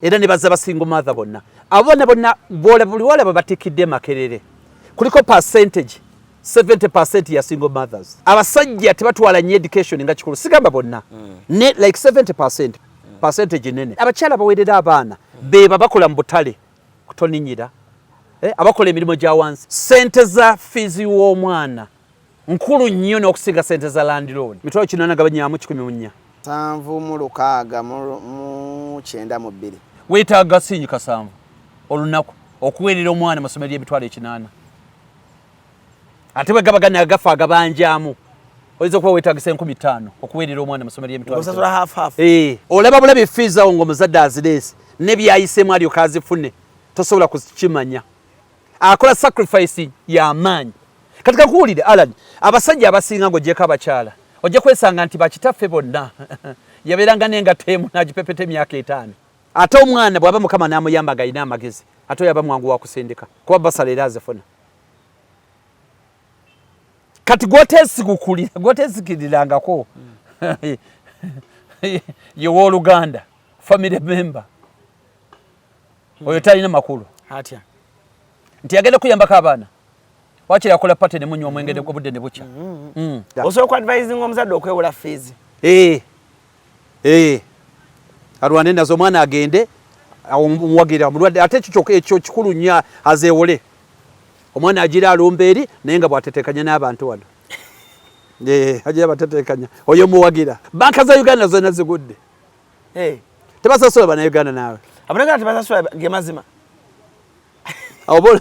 era ne bazza basingo mother bonna abona bonna bole buli wale babatikidde makerere kuliko percentage 70% ya single mothers abasajja tebatwala nyi education nga kikulu sigamba bonna ne like 70% percentage nene abakyala bawerera abaana beba bakola mu butale kutoninyira abakola emirimu gya wansi sente za fees w'omwana nkulu nnyo n'okusinga sente za landlord mitwalo kinana gabanyaamu 14 sanvu mu lukaaga mu 92 weetaaga sinyi kasanvu olunaku okuwerera omwana masomero y'emitwalo 8 ate bwe gabagana agafa agabanjaamu oyinza okuba weetaagisa 15,000 okuwerera omwana masomero y'emitwalo osasula half olaba bulabi fees awo ng'omuzadde azireese ne byayiseemu alyoka azifune tosobola kukimanya akola sacrifice y'amaanyi katika kuwulire Alan abasajja abasinga ng'ogyeko abakyala ojja kwesanga nti bakitaffe bonna yabeeranga n'engatto emu n'agipepeta emyaka 5 ate omwana bw'aba mukama n'amuyamba gayina amagezi ate yaba mwangu wa kusindika kuba basala era azifuna kati gwotesikirirangako yewooluganda family member oyo talina makulu atya nti yagenda kuyambako abaana wakiri akola pate ne munywa omwenge obudde ne bukya osobola okuadvising omuzadde okwewola fees alwane nazo omwana agende omuwagira mulwadde ate ekyo kikulu nnyo azeewole omwana agira alumba eri naye nga bwatetekanya n'abantu wano agira batetekanya oyo muwagira banka za Uganda zonna zigudde tebasasula bana Uganda naawe abanaganda tebasasula ge mazima awobona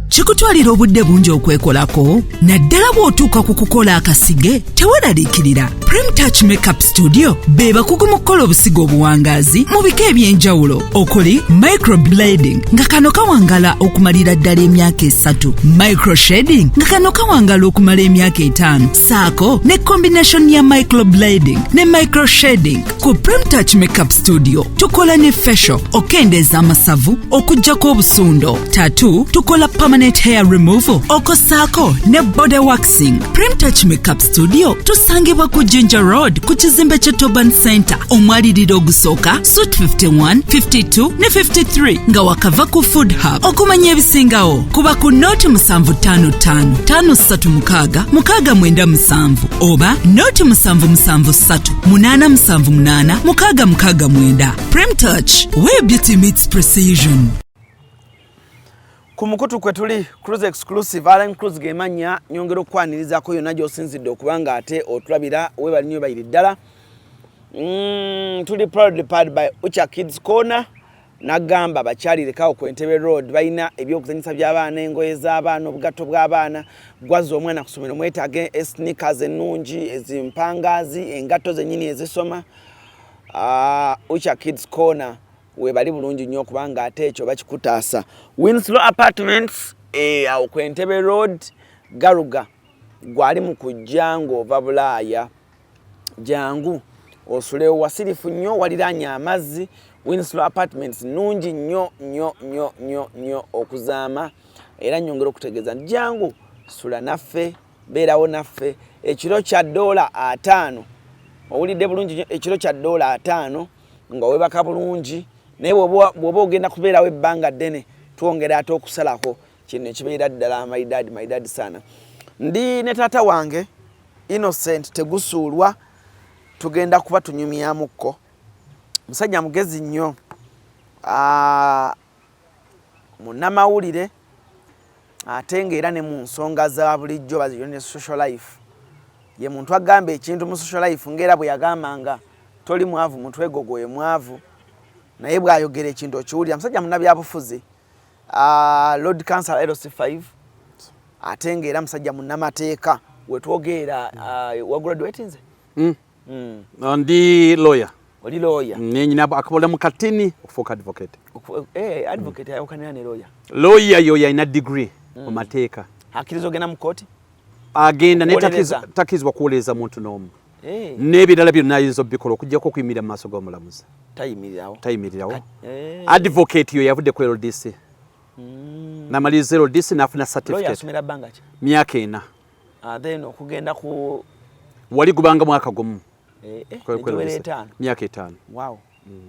Chikutwalira obudde bungi okwekolako naddala bw'otuuka ku kukola akasige teweeraliikirira Prem Touch Makeup Studio beba kugumu kukola obusigo obuwangaazi mu bika eby'enjawulo okuli microblading nga kano kawangala okumalira ddala emyaka 3 microshading nga kano kawangala okumala emyaka 5 saako ne combination ya microblading ne microshading ku Prem Touch Makeup Studio tukola ne facial okendeeza amasavu okuggyako obusundo tattoo tukola permanent hair removal okosaako ne body waxing. Prem Touch Makeup Studio tusangibwa ku Ginger Road ku kizimbe kye Toban Center omwaliriro ogusooka suite 51 52 ne 53 nga wakava ku Food Hub okumanya ebisingawo kuba ku noti 755 536 697 oba noti 773 878 669. Prem Touch, where beauty meets precision. Kumukutu kwe tuli cruise exclusive Alan Cruise gemanya nyongero kwanirizaako yonna gy'osinzidde okubanga ate otulabira webali nnyo bayiri ddala tuli proudly powered by Ucha Kids Corner nagamba bakyalirekawo ku Entebbe Road balina ebyokuzanyisa by'abaana engoye z'abaana obugatto bw'abaana gwaza omwana ku ssomero mwetaaga sneakers ennungi ezimpangazi engatto zennyini ezisoma Ucha Kids Corner webali bulungi nnyo kubanga ate ekyo bakikutaasa Winslow Apartments awo ku Entebbe Road galuga gwali mu kujja ng'ova Bulaaya jangu osulewo wasirifu nnyo waliraanye amazzi Winslow Apartments nungi nnyo okuzaama era nyongera okutegeeza jangu sula naffe beerawo naffe ekiro kya $5 owulidde bulungi ekiro kya $5 nga webaka bulungi naye bw'oba ogenda kubeerawo ebbanga ddene twongera ate okusalako kino kibeera ddala my dad sana ndi ne taata wange Innocent Tegusuulwa tugenda kuba tunyumyamukko musajja mugezi nnyo munnamawulire ate ng'era ne mu nsonga za bulijjo baziryo ne social life ye muntu agamba ekintu mu social life ng'era bwe yagambanga toli mwavu mutwe gwe mwavu naye bw'ayogera ekintu okiwulira musajja munnabyabufuzi Lord Council LC5 ate ng'era musajja munnamateeka wetwogeera wa graduate nze ndi lawyer oli lawyer nyina akabola mu katini okufuuka advocate advocate ayokanira ne lawyer yo yalina degree mu mateeka akkiriza ogenda mu kooti agenda ne takizwa kuwoleza muntu n'omu n'ebirala byonna ayinza obbikola okuggyako okuyimira mu maaso g'omulamuzi tayimirirawo advocate yo yavudde ku LDC namaliriza LDC n'afuna certificate myaka 4 then okugenda ku wali gubanga mwaka gumu myaka 5 myaka 5 wow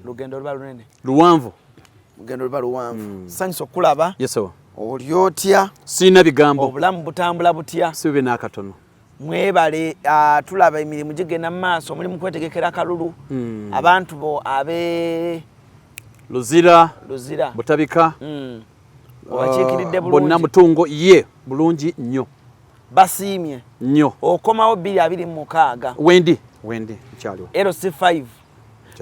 lugendo luba lunene luwanvu lugendo luba luwanvu sanyusa okulaba yeso oli otya sina bigambo obulamu butambula butya sibe nakatono mwebale tulaba emirimu gigenda mu maaso mulimu kwetegekera akalulu abantu bo abe luzira butabika obakiikiridde bulungi bonna mutungo ye bulungi nnyo basiimye nnyo okomawo 226 wendi nkyaliwo LC5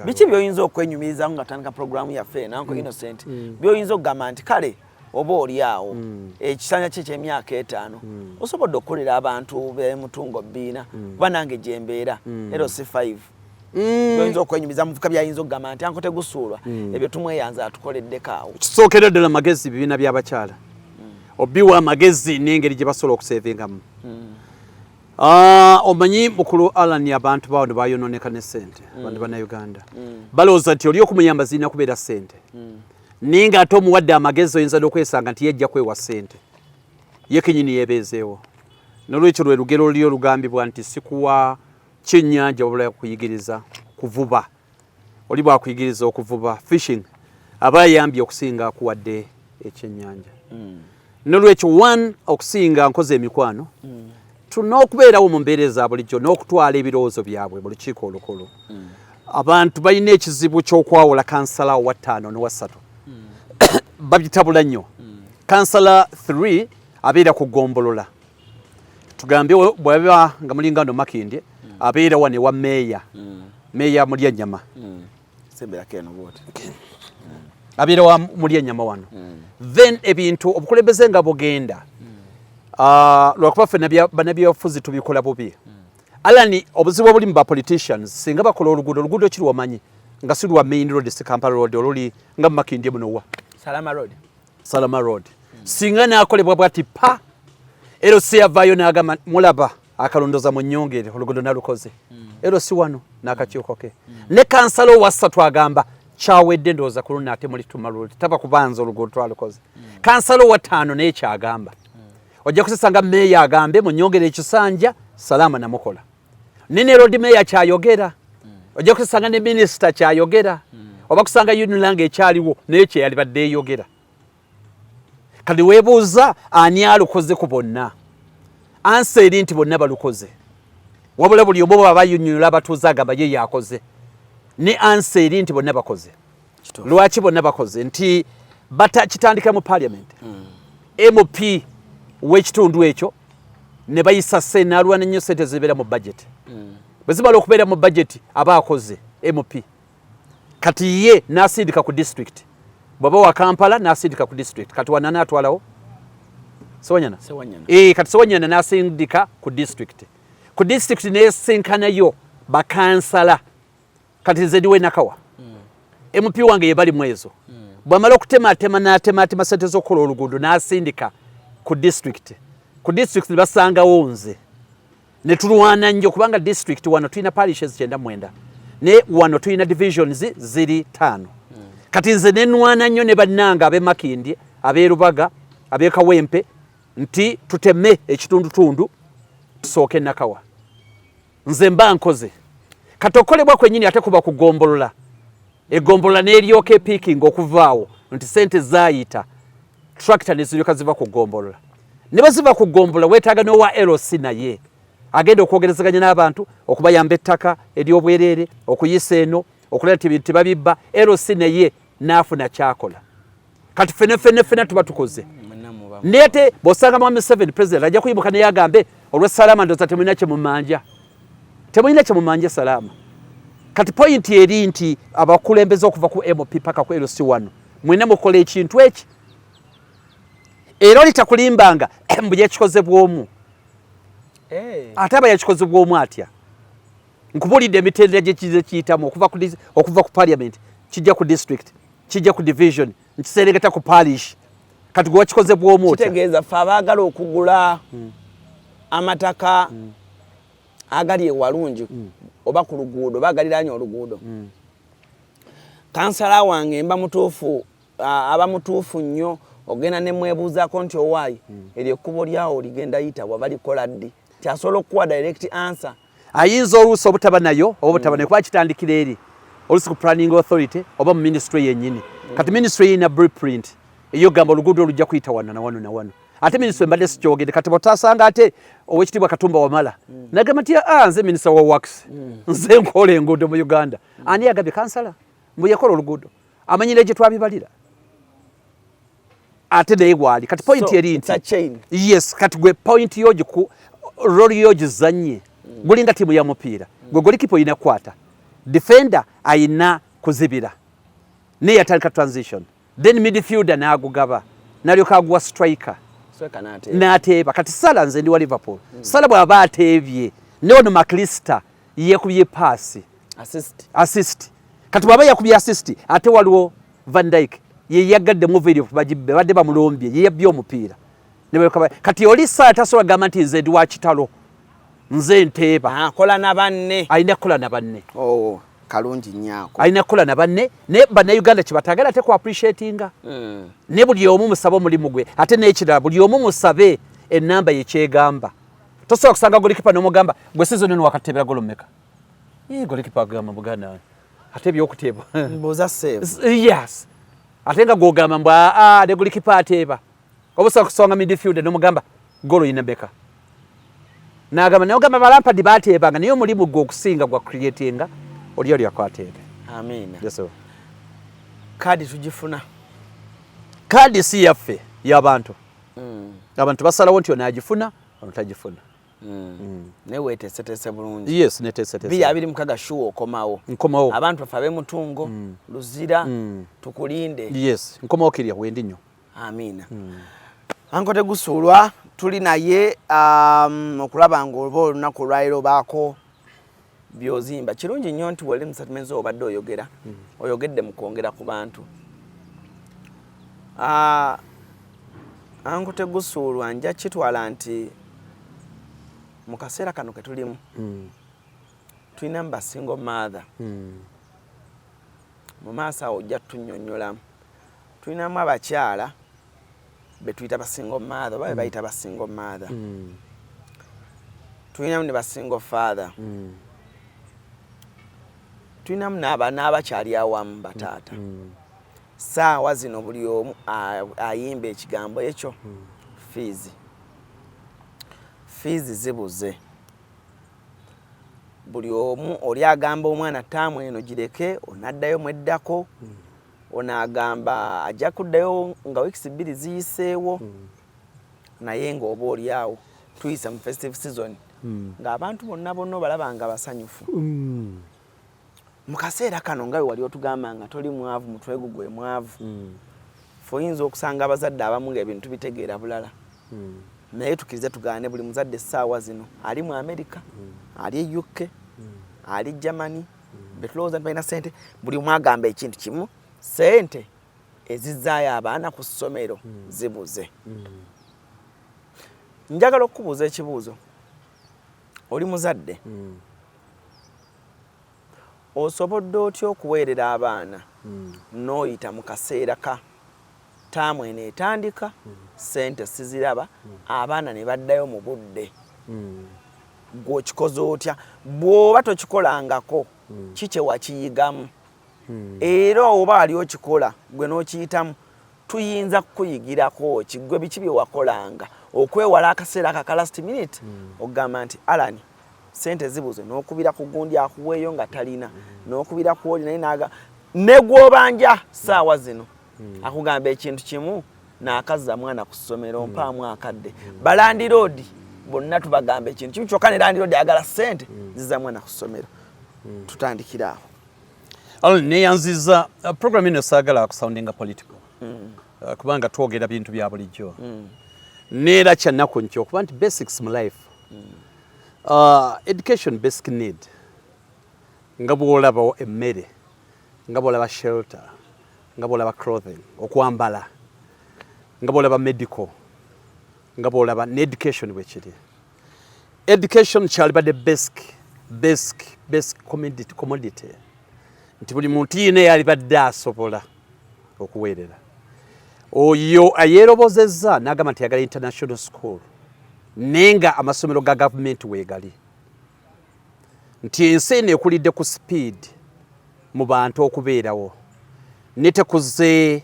biki byoyinza okwenyumirizamu nga tandika programu yaffe nanko Innocent byoyinza okugamba nti kale oba oli awo ekisanja kye ky'emyaka 5 osobodde okukolera abantu b'emutungo bbiina kuba nange gye mbeera LC5 byoyinza okwenyumiza mu fuka byayinza okugamba nti anko tegusuulwa ebyo tumweyanza atukoleddeko awo kisookera ddala magezi bibiina by'abakyala obiwa amagezi n'engeri gye basobola okusevingamu omanyi mukulu Alan abantu bawo ne bayononeka ne ssente abantu bannayuganda balowooza nti oli okumuyamba zirina kubeera ssente ninga ate omuwadde amagezi oyinza n'okwesanga nti yejja kwewa ssente ye kenyini yeebeezeewo n'olwekyo lwe lugero oli olugambibwa nti sikuwa kyennyanja wabula kuyigiriza kuvuba oli bwakuyigiriza okuvuba fishing aba ayambye okusinga akuwadde ekyennyanja n'olwekyo okusinga nkoze emikwano tulina okubeerawo mu mbeera eza bulijjo n'okutwala ebirowoozo byabwe mu lukiiko olukulu abantu balina ekizibu ky'okwawula kansala owa 5 n'owa 3 babitabula nnyo kansala 3 abeera ku ggombolola tugambe bwaba nga mulingano Makindye abeera wane wa meeya Mulyanyama abeera wa Mulyanyama wano then ebintu obukulembeze nga bugenda lwakuba ffe bannabyabufuzi tubikola bubi Alani obuzibu obuli mu bapoliticians singa bakola oluguudo kiri wamanyi nga si lwa main road si Kampala road oluli nga mu Makindye munowa Salama road singa naakolebwa bwati pa LC yavaayo n'agamba mulaba akalondoza mu nnyongere oluguudo nalukoze LC wano n'akakiiko ke ne kansala owa 3 agamba kyawedde ndowooza ku luno ate muli tuma road taba kubanza oluguudo twalukoze kansala owa 5 naye kyagamba ojja kusanga meeya agambe mu nnyongere ekisanja Salama namukola nene road meeya kyayogera ojja kusanga ne minisita kyayogera oba kusanga Unilang ekyaliwo naye kyeyali badde eyogera kati weebuuza ani alukoze ku bonna ansa eri nti bonna balukoze wabula buli omu baba bayunyula abatuuze agamba ye yakoze ne ansa eri nti bonna bakoze lwaki bonna bakoze nti kitandika mu parliament MP w'ekitundu ekyo ne bayisa senaalwana nnyo ssente zibeera mu budget bwe zimala okubeera mu budget aba akoze MP kati ye n'asindika ku district bwaba wa Kampala n'asindika ku district kati wanana atwalawo Sewanyana kati Sewanyana n'asindika ku district neesinkanayo bakansala kati nze ndiwe Nakawa MP wange ye bali mwezo bwamala okutematema n'atema ssente z'okukola oluguudo n'asindika ku district ne basangawo nze ne tulwana nnyo kubanga district wano tulina parishes 99 ne wano tulina divisions ziri 5 kati nze nenwana nnyo ne bannanga ab'e Makindye ab'e Rubaga ab'e Kawempe nti tuteme ekitundutundu tusooke Nakawa nze mba nkoze kati okolebwa kwennyini ate kuba kugombolola egombolola n'eryoka epiiking okuvaawo nti ssente zaayita tractor ne ziryoka ziva ku gombolola ne baziva ku gombolola weetaaga n'owa LC naye agenda okwogerezaganya n'abantu okubayamba ettaka ery'obwereere okuyisa eno okuleta ebintu tebabibba LC naye n'afuna kyakola kati ffenna tuba tukoze nete bw'osanga Mwami 7 president ajja kuyimuka naye agambe olw'Salama ndowooza temulina kye mumanja Salama kati point eri nti abakulembeze okuva ku MP paka ku LC wano mwena mukola ekintu eki era olitakulimbanga mbu yakikoze bw'omu ate aba yakikoze bw'omu atya nkubulidde emitendera gye kiyitamu okuva ku parliament kijja ku district kijja ku division nkiserengeta ku parish kati gwe wakikoze bw'omu otya kitegeeza ffe abaagala okugula amataka agali ewalungi oba ku luguudo bagaliraanye oluguudo kansala wange mba mutuufu aba mutuufu nnyo ogenda ne mwebuuzaako nti owaayi eryo ekkubo lyawo ligenda yitibwa balikola ddi kyasobola okukuwa direct answer ayinza oluusi obutaba nayo oba obutaba nayo kuba kitandikira eri olusi ku planning authority oba mu ministry yennyini kati ministry ina blueprint eyo gamba oluguudo olujja kuyita wano na wano na wano ate ministry mbadde sikyogedde kati botasanga ate owekitiibwa Katumba Wamala nagamba nti nze minisita wa works nze nkola enguudo mu Uganda ani yagambye kansala mbu yakola oluguudo amanyire gye twabibalira ate naye gwali kati point eri nti yes kati gwe point yo giku roli yo gizanye gulinga timu ya mupiira gwe golikipa oyina kwata defender ayina kuzibira ne yatandika transition then midfielder n'agugaba nalyoka agwa striker n'ateeba kati Sala nze ndi wa Liverpool Sala bw'aba ateebye ne ono Maklista yekubye paasi assist kati bw'aba yakubye assist ate waliwo Van Dijk ye yagadde mu video bagibbe badde bamulombye ye yabbye omupiira kati oli Sala tasobola gamba nti nze ndi wa kitalo nze nteeba akola na banne ayina kukola na banne kalungi nnyako ayina kukola na banne ne bannayuganda kyebatagala ate ku appreciatinga ne buli omu musabe omulimu gwe ate n'ekirala buli omu musabe ennamba yekyegamba tosobola kusanga golikipa n'omugamba gwe sizoni eno wakatebera golo mmeka golikipa agamba Buganda ate ebyokuteeba mbuuza save yes ate nga gwogamba mbu ne golikipa ateeba oba osobola kusonga midfielder n'omugamba golo yina mmeka n'agamba n'ogamba balampadi bateebanga naye omulimu gwe okusinga gwa creatinga oli oli akwateebe amina yes sir kadi tujifuna kadi si yaffe y'abantu abantu basalawo nti onagifuna onotagifuna ne weeteeseteese bulungi yes neteeseteese bya abiri mukaga shuwa okomawo abantu bafe ab'emutungo luzira tukulinde yes nkomawo kirya wendi nnyo amina ankote gusulwa tuli naye okulaba ng'oba olunaku olwaliro baako byozimba kirungi nnyo nti wali musatumenzi obadde oyogedde mu kwongera ku bantu ankote gusulwa nja kitwala nti mu kaseera kano ke tulimu tulina mu basingle mother mu maaso awo ojja tunnyonnyolamu tulinamu abakyala be tuyita basingle mother oba be bayita basingle mother tulinamu ne basingle father tulinamu n'abakyali awamu bataata saawa zino buli omu ayimba ekigambo ekyo fiizi zibuze buli omu oli agamba omwana taamu eno gireke onaddayo mweddako onagamba ajja kuddayo nga wiikisi 2 ziyiseewo naye ng'oba oli awo tuyisa mu festive season ng'abantu bonna balaba nga basanyufu mu kaseera kano nga we wali otugamba nga toli mwavu mutwe gwe mwavu oyinza okusanga abazadde abamu ng'ebintu tubitegeera bulala naye tukirize tugaane buli muzadde essaawa zino ali mu America ali e UK ali Germany betulowooza nti balina ssente buli mwagamba ekintu kimu ssente ezizzaayo abaana ku ssomero zibuze njagala okubuuza ekibuuzo oli muzadde osobodde otya okuweerera abaana n'oyita mu kaseera ka taamu eno etandika ssente siziraba abaana ne baddayo mu budde gw'okikoze otya bw'oba tokikolangako kikye wakiyigamu era oba ali okikola gwe n'okiyitamu tuyinza kukuyigirako kigwe biki bye wakolanga okwewala akaseera aka last minute okugamba nti Alani ssente zibuze n'okubira ku gundi akuweeyo nga talina n'okubira ku oli naye ne gw'obanja ssaawa zino akugamba ekintu kimu n'akazza mwana ku ssomero mpaamu akadde balandi road bonna tubagamba ekintu kimu kyokka ne landi road ayagala ssente zizza mwana ku ssomero tutandikira awo neyanziza program ino saagala kusoundinga political kubanga twogera bintu bya bulijjo neera kyannaku nkyo okuba nti basics mu life education basic need nga bw'olaba emmere nga bw'olaba shelter nga bw'olaba clothing okwambala nga bw'olaba medical nga bw'olaba ne education bwekiri education kyalibadde basic commodity nti buli muntu yina yalibadde asobola okuweerera oyo ayeerobozezza n'agamba nti yagala international school nenga amasomero ga gavumenti weegali nti ensi eno ekulidde ku speed mu bantu okubeerawo netekuze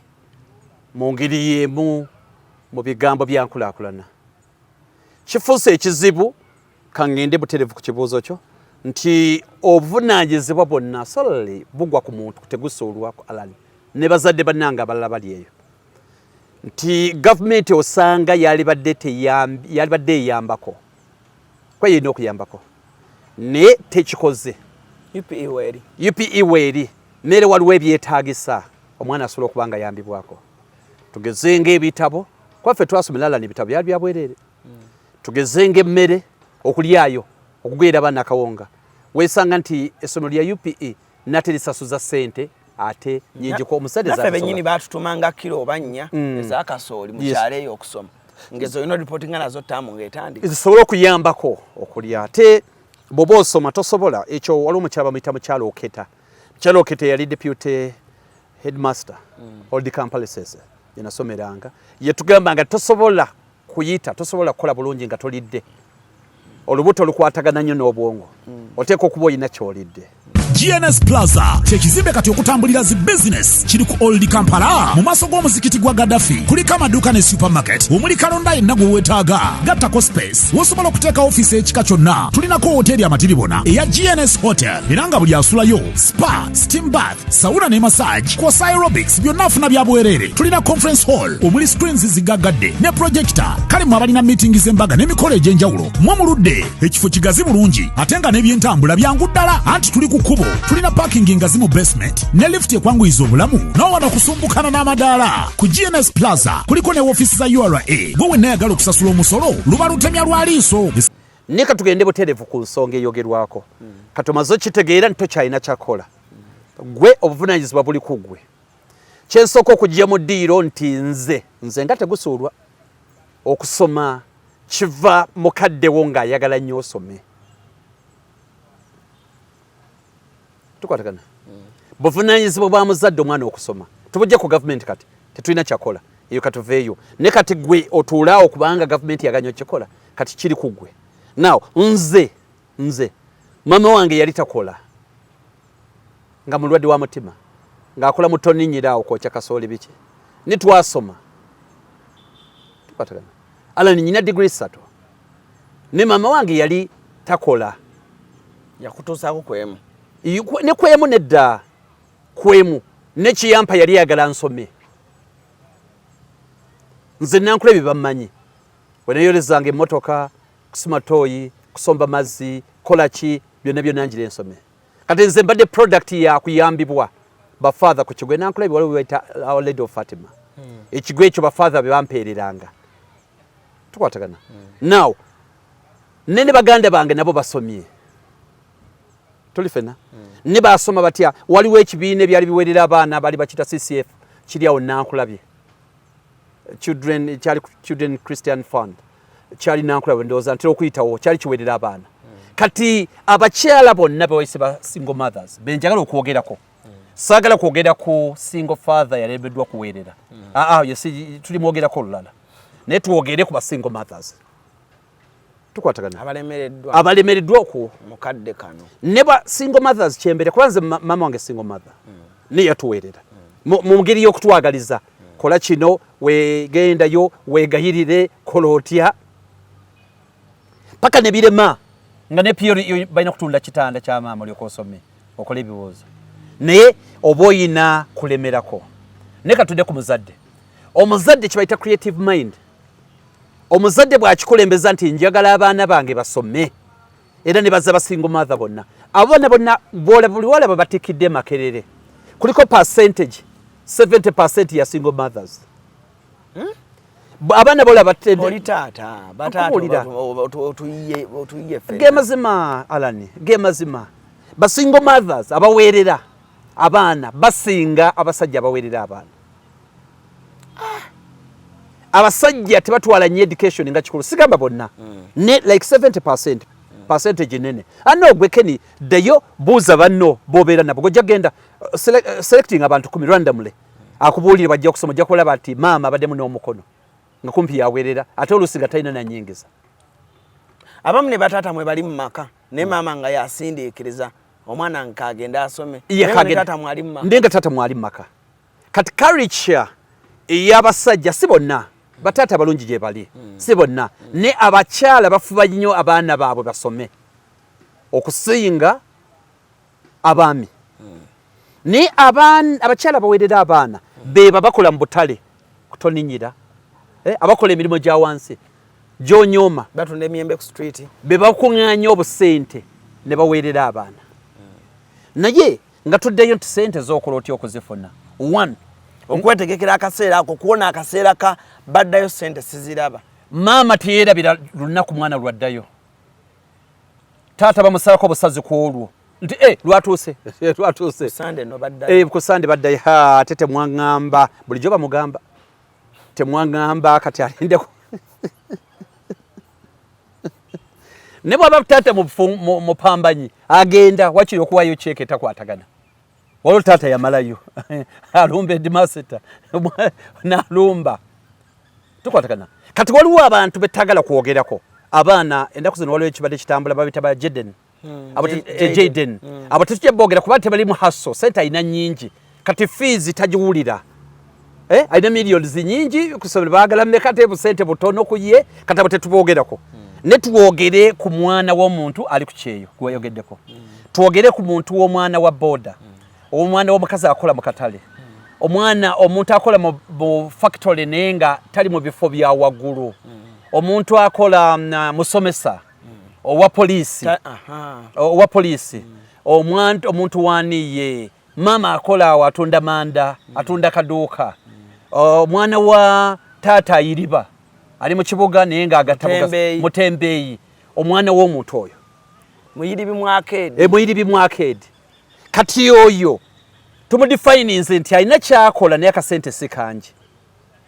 mu ngeri y'emu mu bigambo bya nkulaakulana. Kifuuse ekizibu kangende buterevu ku kibuuzo kyo nti obuvunaanyizibwa bwonna solely bugwa ku muntu tegusuulwako alani ne bazadde bannange abalala bali eyo nti gavumenti osanga yali badde eyambako kwa yina okuyambako ne tekikoze UPE weeri neere waliwo ebyetaagisa omwana asobola okuba nga yambibwako. Tugezenga ebitabo kwaffe twasomera alani ebitabo byali bya bwereere. Tugezenga emmere okulyayo okugwera abaana akawonga weesanga nti essomero lya UPE nate lisasuza ssente ate nyingi ko omusajja naffe bennyini baatutumanga kilo oba nnya ezakasooli mu kyalo eyo okusoma ngezo ino reportinga nazo ttaamu ng'etandika zisobola okuyambako okulya ate bw'oba osoma tosobola ekyo waliwo omukyala bamuyita mukyalo oketa. Mukyalo oketa yali deputy headmaster Old Campbell yenasomeranga yetugamba nga tosobola kuyita tosobola kukola bulungi nga tolidde olubuto lukwatagana nnyo n'obwongo oteeka okuba olina ky'olidde. GNS Plaza kyekizimbe kati okutambulira zi business kiri ku Old Kampala mu maaso g'omuzikiti gwa Gaddafi kuliko amaduuka ne supermarket omuli kalonda yenna gwe weetaaga gattako space wosobola okuteeka ofiisi ekika kyonna. Tulinako hoteri amatiribona eya GNS Hotel era nga buli asulayo spa steam bath sauna ne massage kwosa aerobics byonna afuna bya bwereere. Tulina conference hall omuli screens zigaggadde ne projector kale mu abalina meeting z'embaga n'emikolo egy'enjawulo mwe muludde ekifo kigazi bulungi ate nga n'ebyentambula byangu ddala anti tuli ku kkubo. Tulina parking ngazi mu basement ne lift ekwanguyiza obulamu n'owano kusumbukana n'amadaala. Ku GNS Plaza kuliko ne ofiisi za URA gwe wenna ayagala okusasula omusolo luba lutemya lwa liiso. Ne katugende buterevu ku nsonga eyogerwako katomazo kitegeera nti tokyalina kyakola gwe obuvunaanyizibwa buli ku ggwe. Kyensooka okujja mu ddiiro nti nze nga tegusuulwa okusoma kiva mukaddewo ng'ayagala nnyo osome. Tukwatagana buvunaanyizibwa bwa muzadde omwana okusoma tubujja ku gavumenti kati tetulina kyakola eyo katuveeyo ne kati gwe otuulaawo kubanga gavumenti yaganya okikola kati kiri ku ggwe. Now nze mama wange yali takola nga mulwadde wa mutima ng'akola mu tonninnyiraawo kwokya kasooli biki nitwasoma. Tukwatagana alani nyina digrii 3 ne mama wange yali takola yakutuusaako kwemu ne kwemu nedda kwemu nekiyampa yali yagala nsome. Nze nankula ebyo bammanyi wenayolezanga emmotoka kusima tooyi kusomba mazzi kolaki byonna byonna njira ensome. Kati nze mbadde product ya kuyambibwa bafather ku kigwe nankula ebyo waliwo weta Our Lady of Fatima ekigwe ekyo bafather bye bampeereranga. Tukwatagana now nene baganda bange nabo basomye tulifena ne basoma batya waliwo ekibiina ebyali biwerera abaana bali bakita CCF kiri awo nankulabye children Christian Fund kyali nankulabye ndowooza ntera okuyitawo kyali kiwerera abaana. Kati abakyala bonna bawise ba single mothers benjagala okwogerako saagala kwogera ku single father yalemeddwa kuweerera yesi tulimwogerako olulala naye twogere ku ba single mothers. Tukwatagana abalemereddwa oku mukadde kano ne ba single mothers kyembere kwanza mama wange single mother ne yatuweerera mu ngeri y'okutwagaliza kola kino wegendayo wegayirire kola otya paka ne birema nga ne piyori balina kutunda kitanda kya maama olyoka osome okola ebibuuzo naye oba oyina kulemerako. Ne katudde ku muzadde omuzadde kibayita creative mind. Omuzadde bw'akikulembeza nti njagala abaana bange basome era ne bazza basingo mother bonna abona bonna buli wala batikidde makerere kuliko percentage 70% ya single mothers. Abaana bola batende oli taata otuyiye gemazima alani gemazima basingo mothers abaweerera abaana basinga abasajja abaweerera abaana. Abasajja tebatwala nnyo education nga kikulu sigamba bonna ne like 70% percentage nene ano gwe keni deyo buuza banno bobeera nabo gojja genda selecting abantu 10 randomly akubuulire bajja kusoma jja kulaba ati maama abaddemu n'omukono nga kumpi yaweerera ate oluusi nga talina na nnyingiza. Abamu ne bataata mwe bali mu maka ne maama nga yasindiikiriza omwana nkagenda asome tata mwali maka kati culture ey'abasajja si bonna batata balungi gye bali si bonna ne abakyala bafuba nnyo abaana baabwe basome okusinga abaami ne abakyala baweerera abaana beba bakola mu butale kutoninyira abakola emirimu gya wansi gy'onyooma batunda emiyembe ku street be bakuŋŋaanya obusente ne baweerera abaana naye nga tuddeyo nti sente z'okola otya okuzifuna one okwetegekera akaseera ako kuwona akaseera ka baddayo sente siziraba maama teyeerabira lunaku mwana lwaddayo taata bamusalako busazi ku olwo nti lwatuuse Sunday no baddayo ku Sunday baddayo ate temwaŋŋamba bulijjo bamugamba temwaŋŋamba kati alindeko ne bwaba taata mupambanyi agenda wakiri okuwaayo cheeke takwatagana waliwo taata yamalayo alumba edimasita nalumba tukwatagana kati waliwo abantu betagala kwogerako abaana endaku zino waliwo ekibadde kitambula babita ba Jaden abo tetujja boogera kuba tebali mu hasso sente ayina nnyingi kati fees tagiwulira ayina millions nyingi kusomera baagala mmeka te busente butono ku ye kati abo tetuboogerako ne tuwogere ku mwana w'omuntu ali ku kyeyo gweyogeddeko tuwogere ku muntu w'omwana wa boda omwana w'omukazi akola mu katale omuntu akola mu factory naye nga tali mu bifo bya waggulu omuntu akola musomesa owa poliisi omuntu waniye mama akola awo atunda manda atunda kaduuka omwana wa taata ayiriba ali mu kibuga naye nga mutembeeyi omwana w'omuntu oyo muyiribi mwakedi kati oyo tumudifayininze nti alina kyakola naye akasente si kangi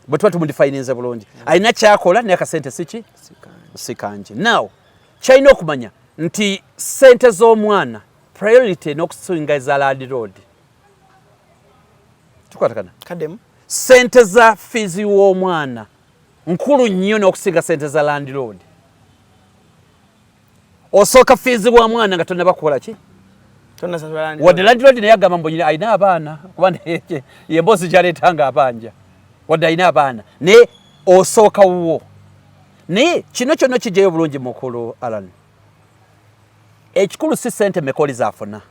bwe tuba tumudifayininze bulungi alina kyakola naye akasente si kangi now kyalina okumanya nti sente z'omwana priority n'okusinga eza landlord tukwatakana sente za fizi w'omwana nkulu nnyo n'okusinga sente za landlord osooka fizi wa mwana nga tonna bakukola ki wadde landlord naye agamba mbu alina abaana kuba ye mbozi gyaleetanga abanja wadde alina abaana naye osooka wuwo naye kino kyonna kijjayo bulungi mukulu Alan ekikulu si sente mekoli zaafuna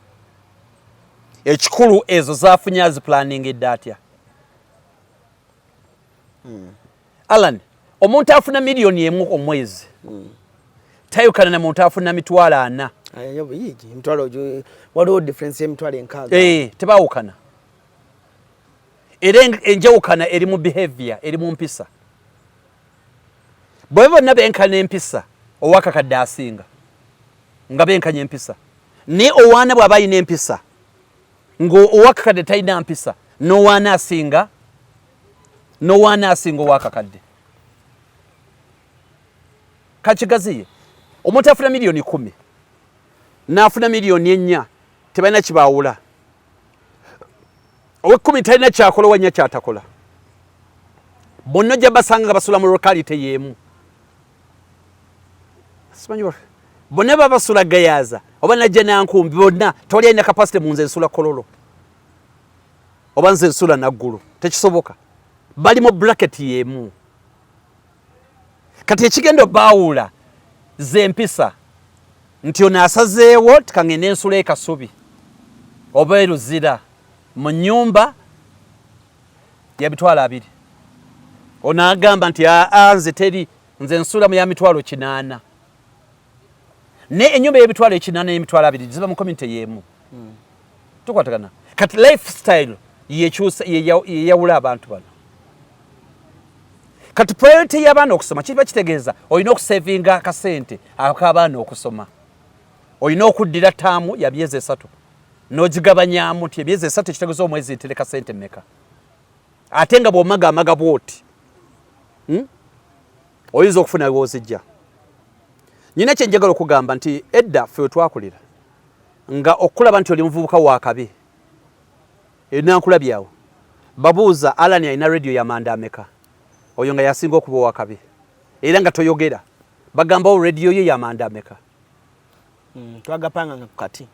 ekikulu ezo zaafunye aziplaningidde atya Alan omuntu afuna miliyoni emu omwezi tayukana na muntu afuna mitwalo 4 waliwo difference y'emitwalo 6 tebawukana era enjawukana eri mu behavior eri mu mpisa bwe bonna benkana empisa owakakadde asinga nga benkanya empisa ne owaana bw'aba alina empisa ng'owakakadde talina mpisa n'owaana asinga owakakadde kakigaziye omuntu afuna miliyoni 10 n'afuna miliyoni 4 tebalina kibaawula owe10 talina kyakola owa 4 kyatakola bonna ojja basanga nga basula mu lokalite y'emu bonna babasula gayaza oba najja nankumbi bonna tewali alina kapasite mu nze ensula kololo oba nze ensula naggulu tekisoboka bali mu bracket y'emu kati ekigenda obaawula z'empisa nti ono asazeewo tikangende ensula ekasubi oba eruzira mu nnyumba ya mitwalo 2 ono agamba nti nze teri nze ensula mu ya mitwalo 8 ne enyumba y'emitwalo 8 n'emitwalo 2 ziba mu community y'emu tukwatagana kati lifestyle yekyusa yeyawula abantu bano kati priority y'abaana okusoma kiba kitegeeza olina okusevinga akasente ak'abaana okusoma olina okuddira taamu ya myezi 3 n'ogigabanyamu nti emyezi 3 kitegeeza omwezi ntereka sente mmeka ate nga bw'omagaamaga bw'oti oyinza okufuna w'ozijja nyina kye njagala okugamba nti edda ffe twakulira nga okulaba nti oli muvubuka wakabi enankulabyawo babuuza Alan alina radio ya manda ameka oyo nga yasinga okuba wakabi era nga toyogera bagambawo radio ye ya manda ameka twagapanga kati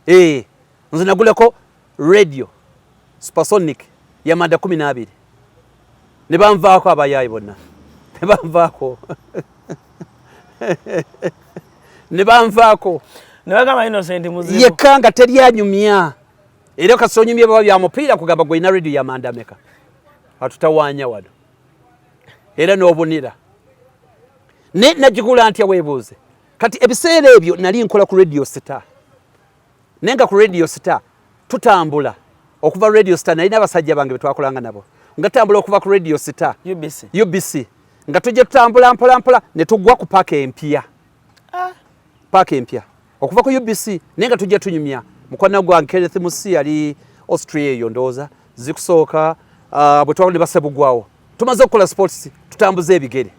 nze nagulako radio Supersonic ya manda 12 ne banvaako abayayi bonna ne banvaako ne banvaako ne bagamba Innocent muzibu yekanga teryanyumya era kasonyumye baba bya mupiira kugamba gwe ina radio ya manda meka atutawanya wano era n'obunira ne najigula antya webuuze kati ebiseera ebyo nali nkola ku Radio Star nenga ku Radio Star tutambula okuva Radio Star nalina abasajja bange betwakolanga nabo ngatambula okuva ku Radio Star UBC nga tujje tutambula mpola ne tugwa ku park empya park empya okuva ku UBC nenga tujje tunyumya mukwana gwa Kenneth Musi ali Austria eyo ndoza zikusooka bwe twali basebugwawo tumaze okukola sports tutambuza ebigere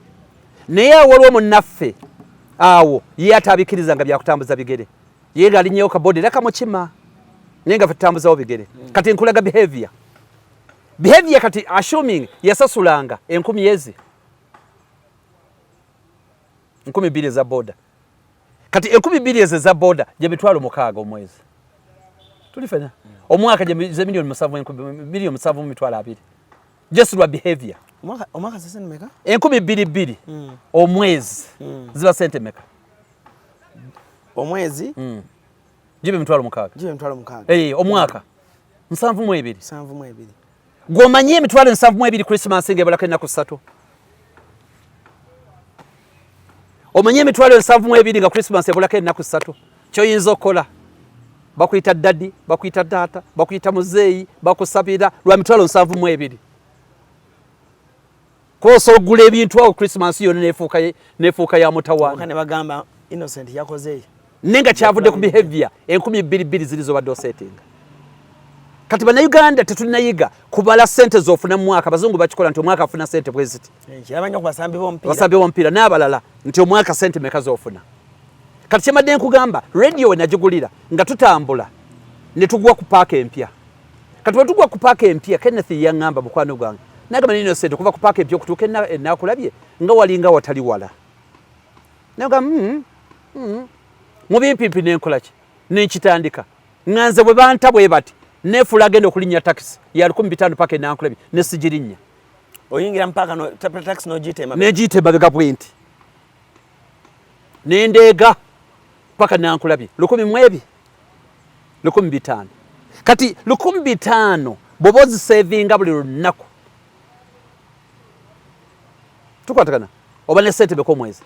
naye waliwo munnaffe awo ye atabikiriza nga byakutambuza bigere ye nga alinyewo kabodi leka mukima nenga fe tutambuzawo bigere kati nkulaga behavior kati assuming yasasulanga 10 yezi 12 za boda kati 12 za boda je mitwalo mukaaga omwezi tulifanya omwaka je milioni 7 mitwalo 2 just lwa behavior omwaka sasa nimeka 12 omwezi ziba sente meka omwezi jibe mitwalo mukaaga omwaka 7 gwomanye emitwalo 7 Christmas ngebalako ennaku 3 omanye emitwalo 7 nga Christmas ebulako ennaku 3 kyoyinza okukola bakuyita daddy bakuyita taata bakuyita muzeeyi bakusabira lwa mitwalo 7 koso ogula ebintu awo Christmas yonna nefuuka ya mutawaana ne bagamba Innocent yakoze nenga kyavudde ku behavior 12 zilizo badde osettinga kati bana Uganda tetunayiga kubala sente zofuna mu mwaka bazungu bakikola nti omwaka afuna sente bweziti kirabanya ku basambi bompira n'abalala nti omwaka sente meka zofuna kati kyemadde nkugamba radio we najigulira nga tutambula ne tugwa ku park empya kati bwe tugwa ku park empya Kenneth yangamba mukwano gwange nagamba nino sente kuva ku park empya okutuuka ennakulabye nga walinga watali wala nagamba mubimpimpi nenkolaki nenkitandika nganze bwe banta bwe bati nefula agenda okulinnya taxi ya 15 paka enankulabye nesijirinya oyingira mpaka no taxi no jitema nejite babega bwenti nendega paka nankulabye 1,500 kati 1,500 bobozi savinga buli lunaku tukwatakana oba ne sente beko mwezi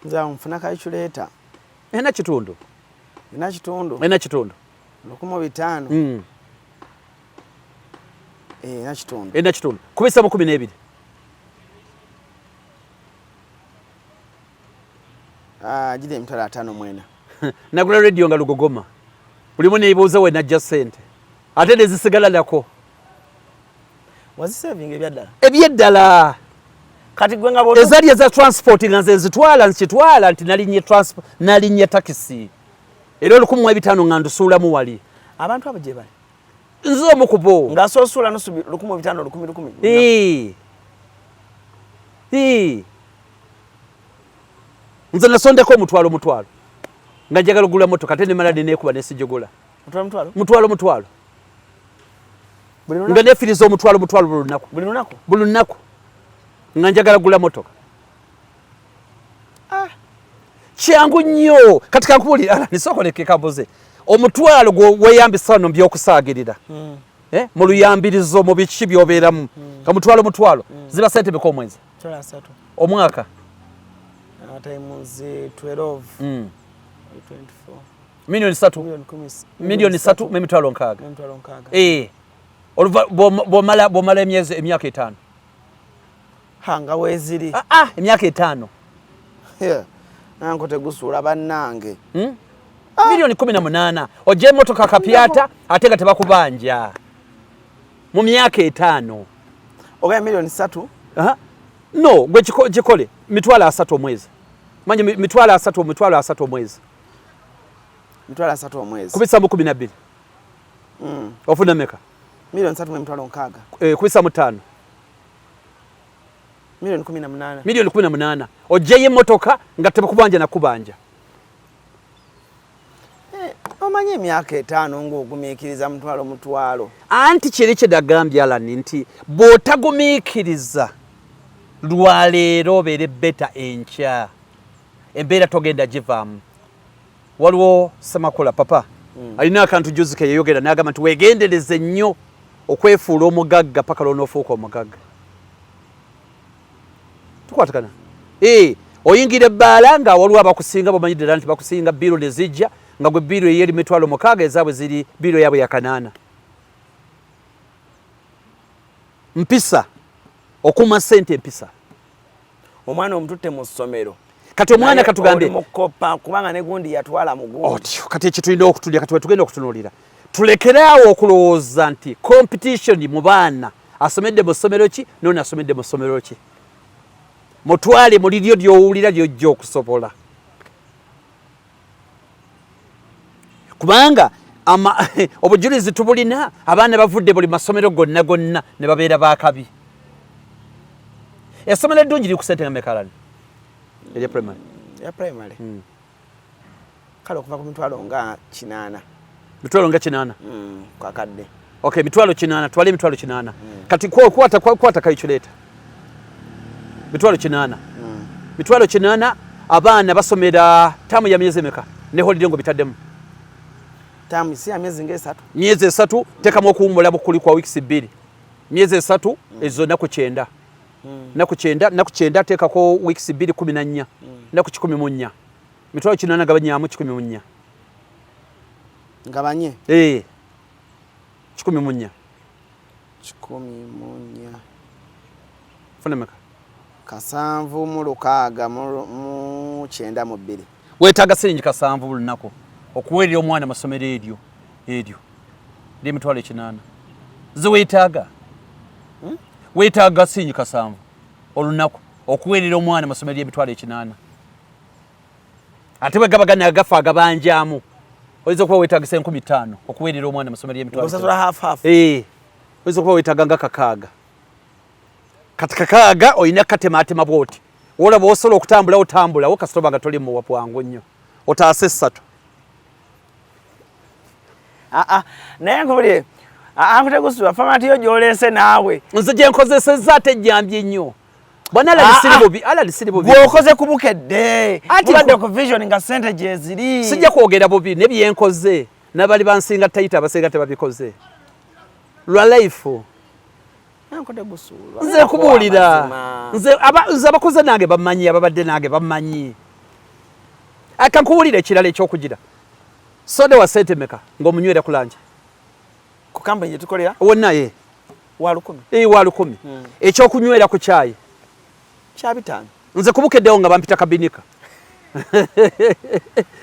nza mfuna kalculate ena kitundu 1,500 ena kitundu kubisa mu 12 jide mitwalo 5 mwena nagula radio nga lugogoma bulimu neebuuza we najja sente ate nezisigala lako wazisaving ebyeddala kati gwe nga boto ezali eza transport nga nze nzitwala nkitwala nti nalinye taxi era 1,500 nga ndusuulamu wali abantu abo gye bali nze omukubo nga soosula nosubi 1,500 nze nasondeko omutwalo nga njagala ogula moto kate ne maladi neekuba nesijigula mutwalo nga nefiriza omutwalo buli lunaku nga njagala gula motoka kyangu nnyo kati kankubulira nisokoleke kabuze omutwalo gweyambisa wano mbyokusaagirira mu luyambirizo mu biki byobeeramu nga mutwalo ziba sente beko omwezi omwaka times 12 24 milioni 3 memitwalo nkaaga bwomala emyaka 5 hanga weziri emyaka 5 nanko tegusuula bannange milioni 18 ojja emotoka kapyata ate nga tebakubanja mu myaka 5 ogaya milioni 3 no gwe gikole mitwalo 3 omwezi manye mitwalo 3 omwezi kubisa mu 12 ofuna meka milioni 3 mitwalo nkaaga kubisa mu 5 milioni 18 milioni 18 ojjayo emotoka nga tebakubanja nakubanja omanye emyaka 5 ng'ogumiikiriza mutwalo anti kiri kye dagambye Alani nti bw'otagumiikiriza lwaleero obeere beta enkya embeera togenda givaamu. Waliwo Ssemakula papa alina akantu juzi ke yayogera n'agamba nti weegendereze nnyo okwefuula omugagga paka lw'onoofuuka omugagga. Tukwatagana oyingira ebbaala nga waliwo abakusinga bamanyi ddala nti bakusinga biro ne zijja nga gwe biro eyeri 6,000 ezaabwe ziri biro yaabwe ya 8. Mpisa okuma ssente empisa. Omwana omututte mu ssomero kati omwana katugambe mukopa kubanga ne gundi yatwala mugundi. Otyo kati ekitulina okutulya kati tugenda okutunuulira tulekeraawo okulowooza nti competition mu baana asomedde mu ssomero ki nono asomedde mu ssomero ki. Mutwale mu liryo ly'owulira ly'ojja okusobola kubanga obujulizi tubulina abaana bavudde buli masomero gonna gonna ne babeera baakabi. Essomero eddungi liri ku ssente nga mekalani erya primary ya primary kale okuva ku mitwalo nga 8 mitwalo nga 8 kwa kadde. Okay, mitwalo 8 twale mitwalo 8 kati kwata calculator mitwalo 8 mitwalo 8 abaana basomera tamu ya myezi emeka ne holiday ngo bitaddemu. Tamu si ya myezi nga 3 myezi 3 tekamu okuwummula bukuli kwa weeks 2 myezi 3 ezo naku 9 naku 9 tekako weeks 2 14 naku 14 mitwalo 8 gabanyamu 14 ngabanye 14 funa meka kasanvu mu 6 mu 9 mu 2 weetaaga siringi kasanvu buli lunaku okuweerera omwana masomero eryo ly'emitwalo 8 ze weetaaga siringi kasanvu olunaku okuweerera omwana masomero y'emitwalo 8 ate bwe gaba gana agafa agabanjamu oyinza okuba weetaagisa 15,000 okuweerera omwana masomero y'emitwalo oyinza okuba weetaaga nga 6 kati 6 olina katematema bwoti olaba osobola okutambula otambulawo kasitoba nga toli muwapu wangu nnyo otaase 3 naye nkubulire akutegusibwa famati yo gy'oleese naawe nze gye nkozesezza ate ejjambye nnyo bwana ala lisiri bubi bw'okoze ku bukedde mubadde ku vision nga ssente gye ziri sijja kwogera bubi ne byenkoze n'abali bansinga tayita abasinga tebabikoze lwa life nze kubuulira nze abakoze nange bamanyi ababadde nange bamanyi akankuwulira ekirala ekyokugira soda wa ssente meka ng'omunywera ku lanja ku kampani gye tukolera wonna ye wa 10 ekyokunywera ku kyayi kya 5 nze kubukeddewo nga bampita kabinika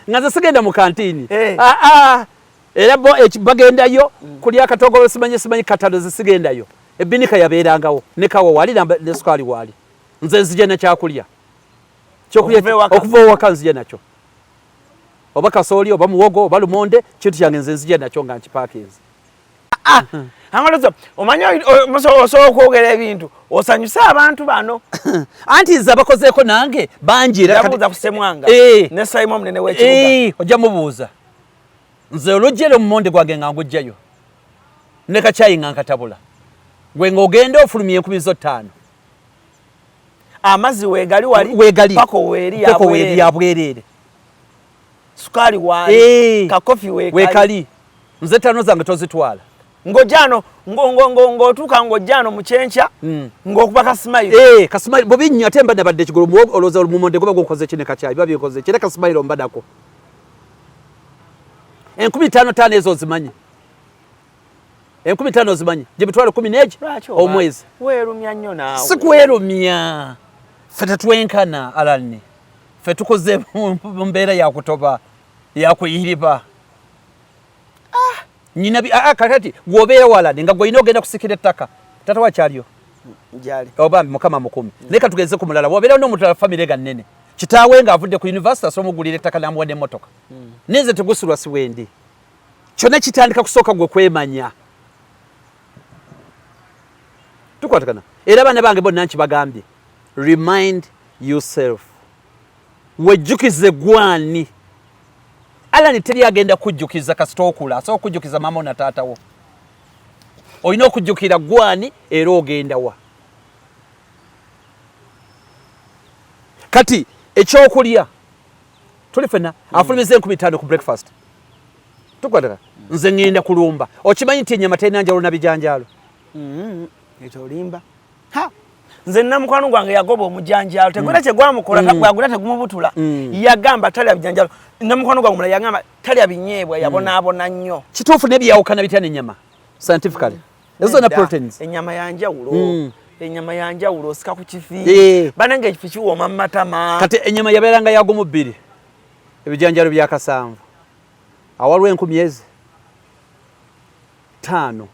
nga nze sigenda mu kantiini era bagendayo kulya akatogolo simanyi katalo zisigendayo ebinika yabeerangawo ne kawa wali ne sukaali wali nze nzija na kyakulya okuva ewaka nzija nakyo oba kasooli oba muwogo oba lumonde kintu kyange nze nzija nakyo nga nkipaakinze. Amalozo omanyi osobola okwogera ebintu osanyuse abantu bano anti nze abakozeeko nange banjira yabuuza ku Ssemwanga ne Simon Munene w'ekibuga ojja mubuuza nze oluggyero mu monde gwange nga ngugjayo ne kacyayi nga nkatabula gwe ng'ogenda ofulumya 5,000 amazzi weegali wali pako weeri yabwereere sukaali wali kakofi weekali nze ttano zange tozitwala ngojano ng'otuuka ng'ojjano mu kyenkya ng'okuba kasimayiro kasimayiro bobi nnyo ate mba nabadde ekigolo olowooza mumonde goba gonkoze kine kacyayi biba byenkoze kire kasimayiro mbadako 15,000 ezo zimanyi 15,000 zimanyi gye mitwalo 10 omwezi weerumya nnyo naawe sikwerumya ffe tetwenkana Alani ffe tukoze mu mbeera yakutoba yakuyiriba nyina kakati gwobeera Alani nga gwolina ogenda kusikira ettaka tata wakyaliyo njali oba mukama mukumi naye katugeze ku mulala wabeera n'omutala famire ga nnene kitaawe ng'avudde ku university asoma ogulira ettaka namuwadde emmotoka nenze tegusulwa siwendi kyonna kitandika kusooka gwe kwemanya tukwatagana era abaana bange bonna nkibagambye remind yourself wejjukize gwani Alan teri agenda kujjukiza kasita okula asobola okujjukiza maama na taata wo olina okujjukira gwani era ogenda wa kati ekyokulya tuli fena afulumize 15 ku breakfast tukwataka nze ngenda kulumba okimanyi nti ennyama terina njalo na bijanjalo ekyolimba ha nze namukwano gwange yagoba omujanjalo tegula kye gwamukola kagwagula tegumubutula yagamba talya bijanjalo namukwano gwange mulala yagamba talya binyeebwa yabonaabona nnyo kituufu nebyawukana bitya n'ennyama scientifically ezo na proteins ennyama yanjawulo ennyama yanjawulo osika ku kifi banange ekifi kiwooma mu matama kati ennyama yabeeranga yagumu 2 ebijanjalo bya kasanvu awaliwo 5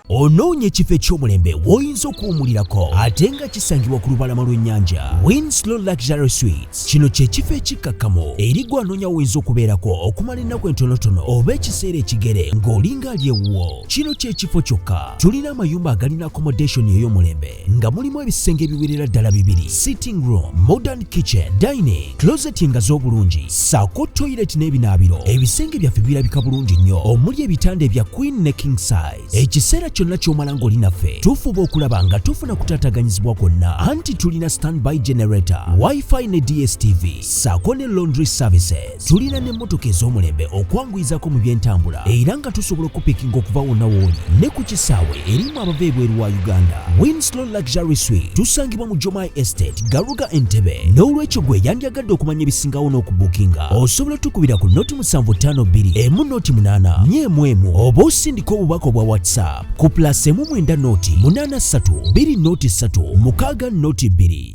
onoonya ekifo eky'omulembe w'oyinza okuwumulirako ate nga kisangibwa ku lubalama lw'ennyanja Winslow Luxury Suites kino kye kifo ekikkakkamu eri gw'anoonya w'oyinza okubeerako okumala ennaku entonotono oba ekiseera ekigere ng'olinga ali ewuwo kino kye kifo kyokka tulina amayumba agalina accommodation ey'omulembe nga mulimu ebisenge ebiwerera ddala 2 sitting room modern kitchen dining closet engazi obulungi ssaako toilet n'ebinaabiro ebisenge byaffe birabika bulungi nnyo omuli ebitanda ebya queen ne king size ekiseera kyonna ky'omala ng'oli naffe tufuba okulaba nga tofuna kutaataganyizibwa kwonna anti tulina standby generator wifi ne dstv ssaako ne laundry services tulina n'emmotoka ez'omulembe okwanguyizaako mu by'entambula era nga tusobola okupikinga okuva wonna w'oli ne ku kisaawe erimu abava ebweru wa uganda Winslow Luxury Suite tusangibwa mu Jomai Estate Garuga Entebbe n'olwekyo gwe yandyagadde okumanya ebisingawo n'okubuukinga osobola tukubira ku noti 752 emu noti 8 nyemu oba osindika obubaka obwa whatsapp ku plus 9 noti 83 2 noti 3 mukaaga noti 2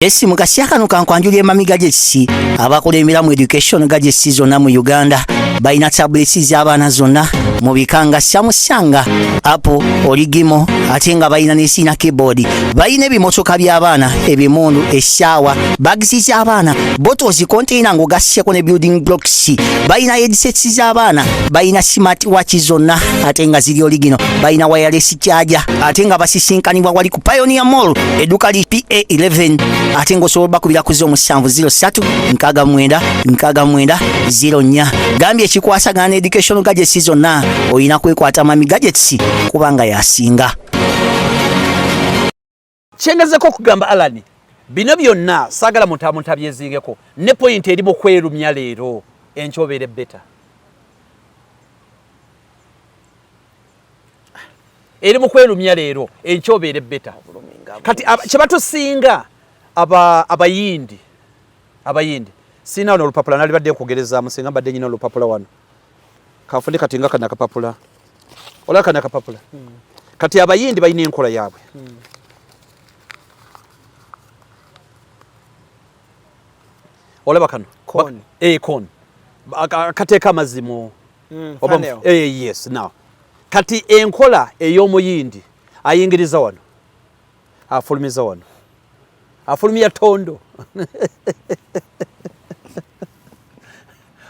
Esi mukasya kano kankwanjulye mami gadgets abakola emiramu education gadgets zonna mu Uganda balina tablets z'abaana zonna mu bikanga Samsung, Apple, Origimo ate nga balina n'esina keyboard balina ebimotoka by'abaana ebimundu eshaawa bags z'abaana bottles container ng'ogasseko ne building blocks balina headsets z'abaana balina smart watch zonna ate nga ziri Origino balina wireless charger ate nga basisinkanibwa wali ku Pioneer Mall edduka li PA11 ate ng'osobola bakubira ku 0703-69-69-04 gambye ekikwasagana ne education gadgets zonna oyina kwekwata mami gadgets kubanga yasinga kyengezeko okugamba Alan bino byonna saagala muntabyezingeko ne point eri mu kwerumya leero enkyobere beta eri mu kwerumya leero enkyobere beta kati kyebatusinga abayindi sina wano olupapula nali badde nkugereza musinga mbadde nyina olupapula wano kafundi kati nga kana kapapula ola kana kapapula kati abayindi balina enkola yaabwe olaba kano Kon. Kon kateeka amazimo yes now kati enkola ey'omuyindi ayingiriza wano afulumiza wano afulumya tondo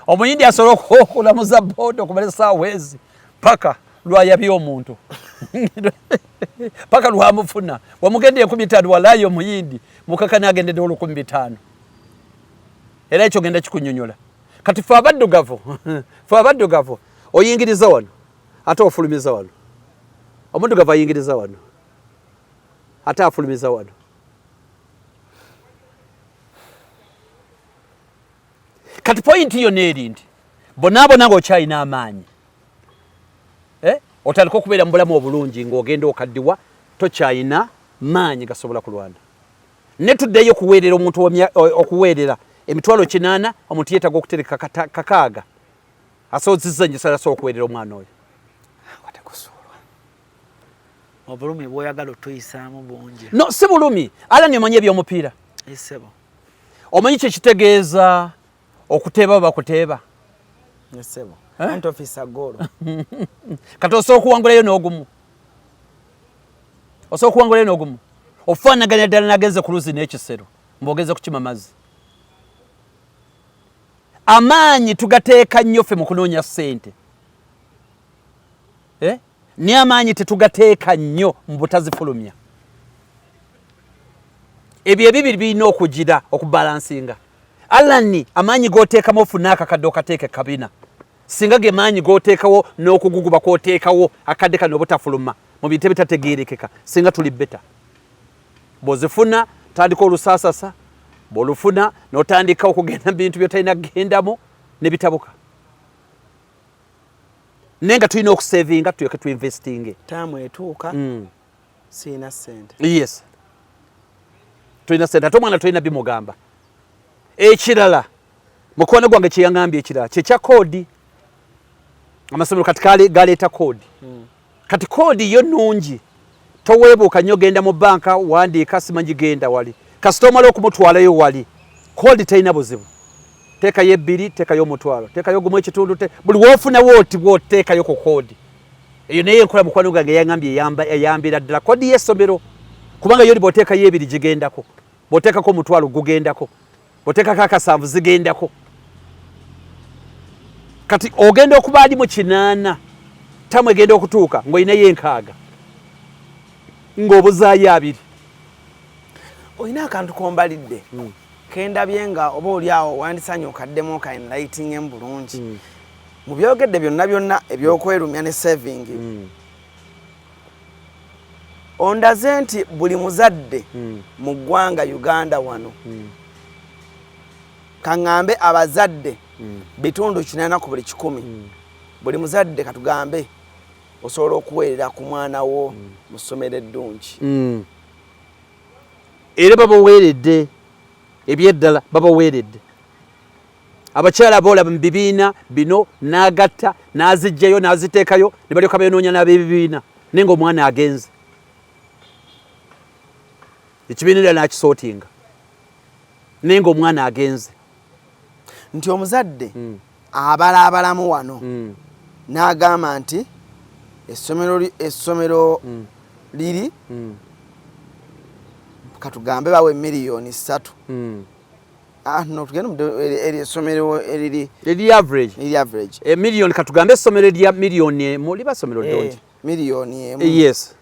omuyindi asobola okulamuza bodo okumala essaawa ezi paka lwayabya omuntu paka lwamufuna wamugende 15 walayo omuyindi mukaka nagendedde olu 15 era ekyo genda kikunyonyola kati fe abaddugavu oyingiriza wano ate ofulumiza wano omuddugavu ayingiriza wano ate afulumiza wano kati point yo nerindi bonaabona ng'okyalina amaanyi otandika okubeera mu bulamu obulungi ng'ogenda okaddiwa tokyalina maanyi gasobola kulwana ne tuddeyo okuweerera omuntu okuweerera emitwalo 8 omuntu yeetaga okutereka kakaaga asoozizza nyo asobola okuweerera omwana oyo obulumi bw'oyagala otuyisaamu bungi no si bulumi Alan omanyi eby'omupiira esebo omanyi kyekitegeeza okuteeba bakuteeba esebo anti ofisa golo kati osobola okuwangulayo n'ogumu ofaanaganya ddala nagenze ku luzi n'ekisero mbogeze kukima mazzi amaanyi tugateeka nnyo ffe mu kunoonya ssente naye amaanyi tetugateeka nnyo mu butazifulumya ebyo ebibiri birina okugira okubalansinga Alani amanyi goteekamu ofuna akakadde okateeke kabina singa ge maanyi goteekawo n'okuguguba kwoteekawo akadde kano obutafuluma mu bintu ebitategeerekeka singa tuli beta bw'ozifuna tandika olusaasasa bw'olufuna n'otandika okugenda mu bintu byotalina kugendamu ne bitabuka naye nga tulina okusevinga tulyoke tuinvestinge taamu etuuka siina ssente yes tulina ssente ate omwana tulina bimugamba ekirala mukwano gwange kyeyaŋambye ekirala kyekya koodi amasomero kati galeeta koodi kati koodi yo nungi toweebuuka nnyo genda mu banka wandiika simanyi genda wali kasita omala okumutwalayo wali koodi terina buzibu teekayo 2 teekayo 1,000 teekayo 1.5 buli woofunawo oti bwoteekayo ku koodi eyo naye enkola mukwano gwange yaŋambye eyambira ddala koodi y'essomero kubanga yo bw'oteekayo 2 gigendako bw'oteekako 1,000 gugendako bw'oteekako 7 zigendako kati ogenda okuba ali mu 8 tamu egenda okutuuka ng'olinayo 6 ng'obuzaayo 2 olina akantu kombalidde kendabye nga oba oli awo wandisanye okaddemu okaenlightingemu bulungi mu byogedde byonna ebyokwerumya ne saving ondaze nti buli muzadde mu ggwanga Uganda wano kaŋŋambe abazadde bitundu 80 ku buli 100 buli muzadde katugambe osobola okuweerera ku mwana wo mu ssomero eddungi era babaweeredde ebyeddala babaweeredde abakyala boolaba mu bibiina bino n'agatta n'azijjayo n'aziteekayo ne balyoka beenoonya n'ab'ebibiina naye ng'omwana agenze ekibiina era n'akisootinga naye ng'omwana agenze nti omuzadde abalaabalamu wano n'agamba nti essomero liri katugambe bawe $3 no tugende essomero eriri average million katugambe essomero erya $1,000,000 liba ssomero ddungi $1,000,000 yes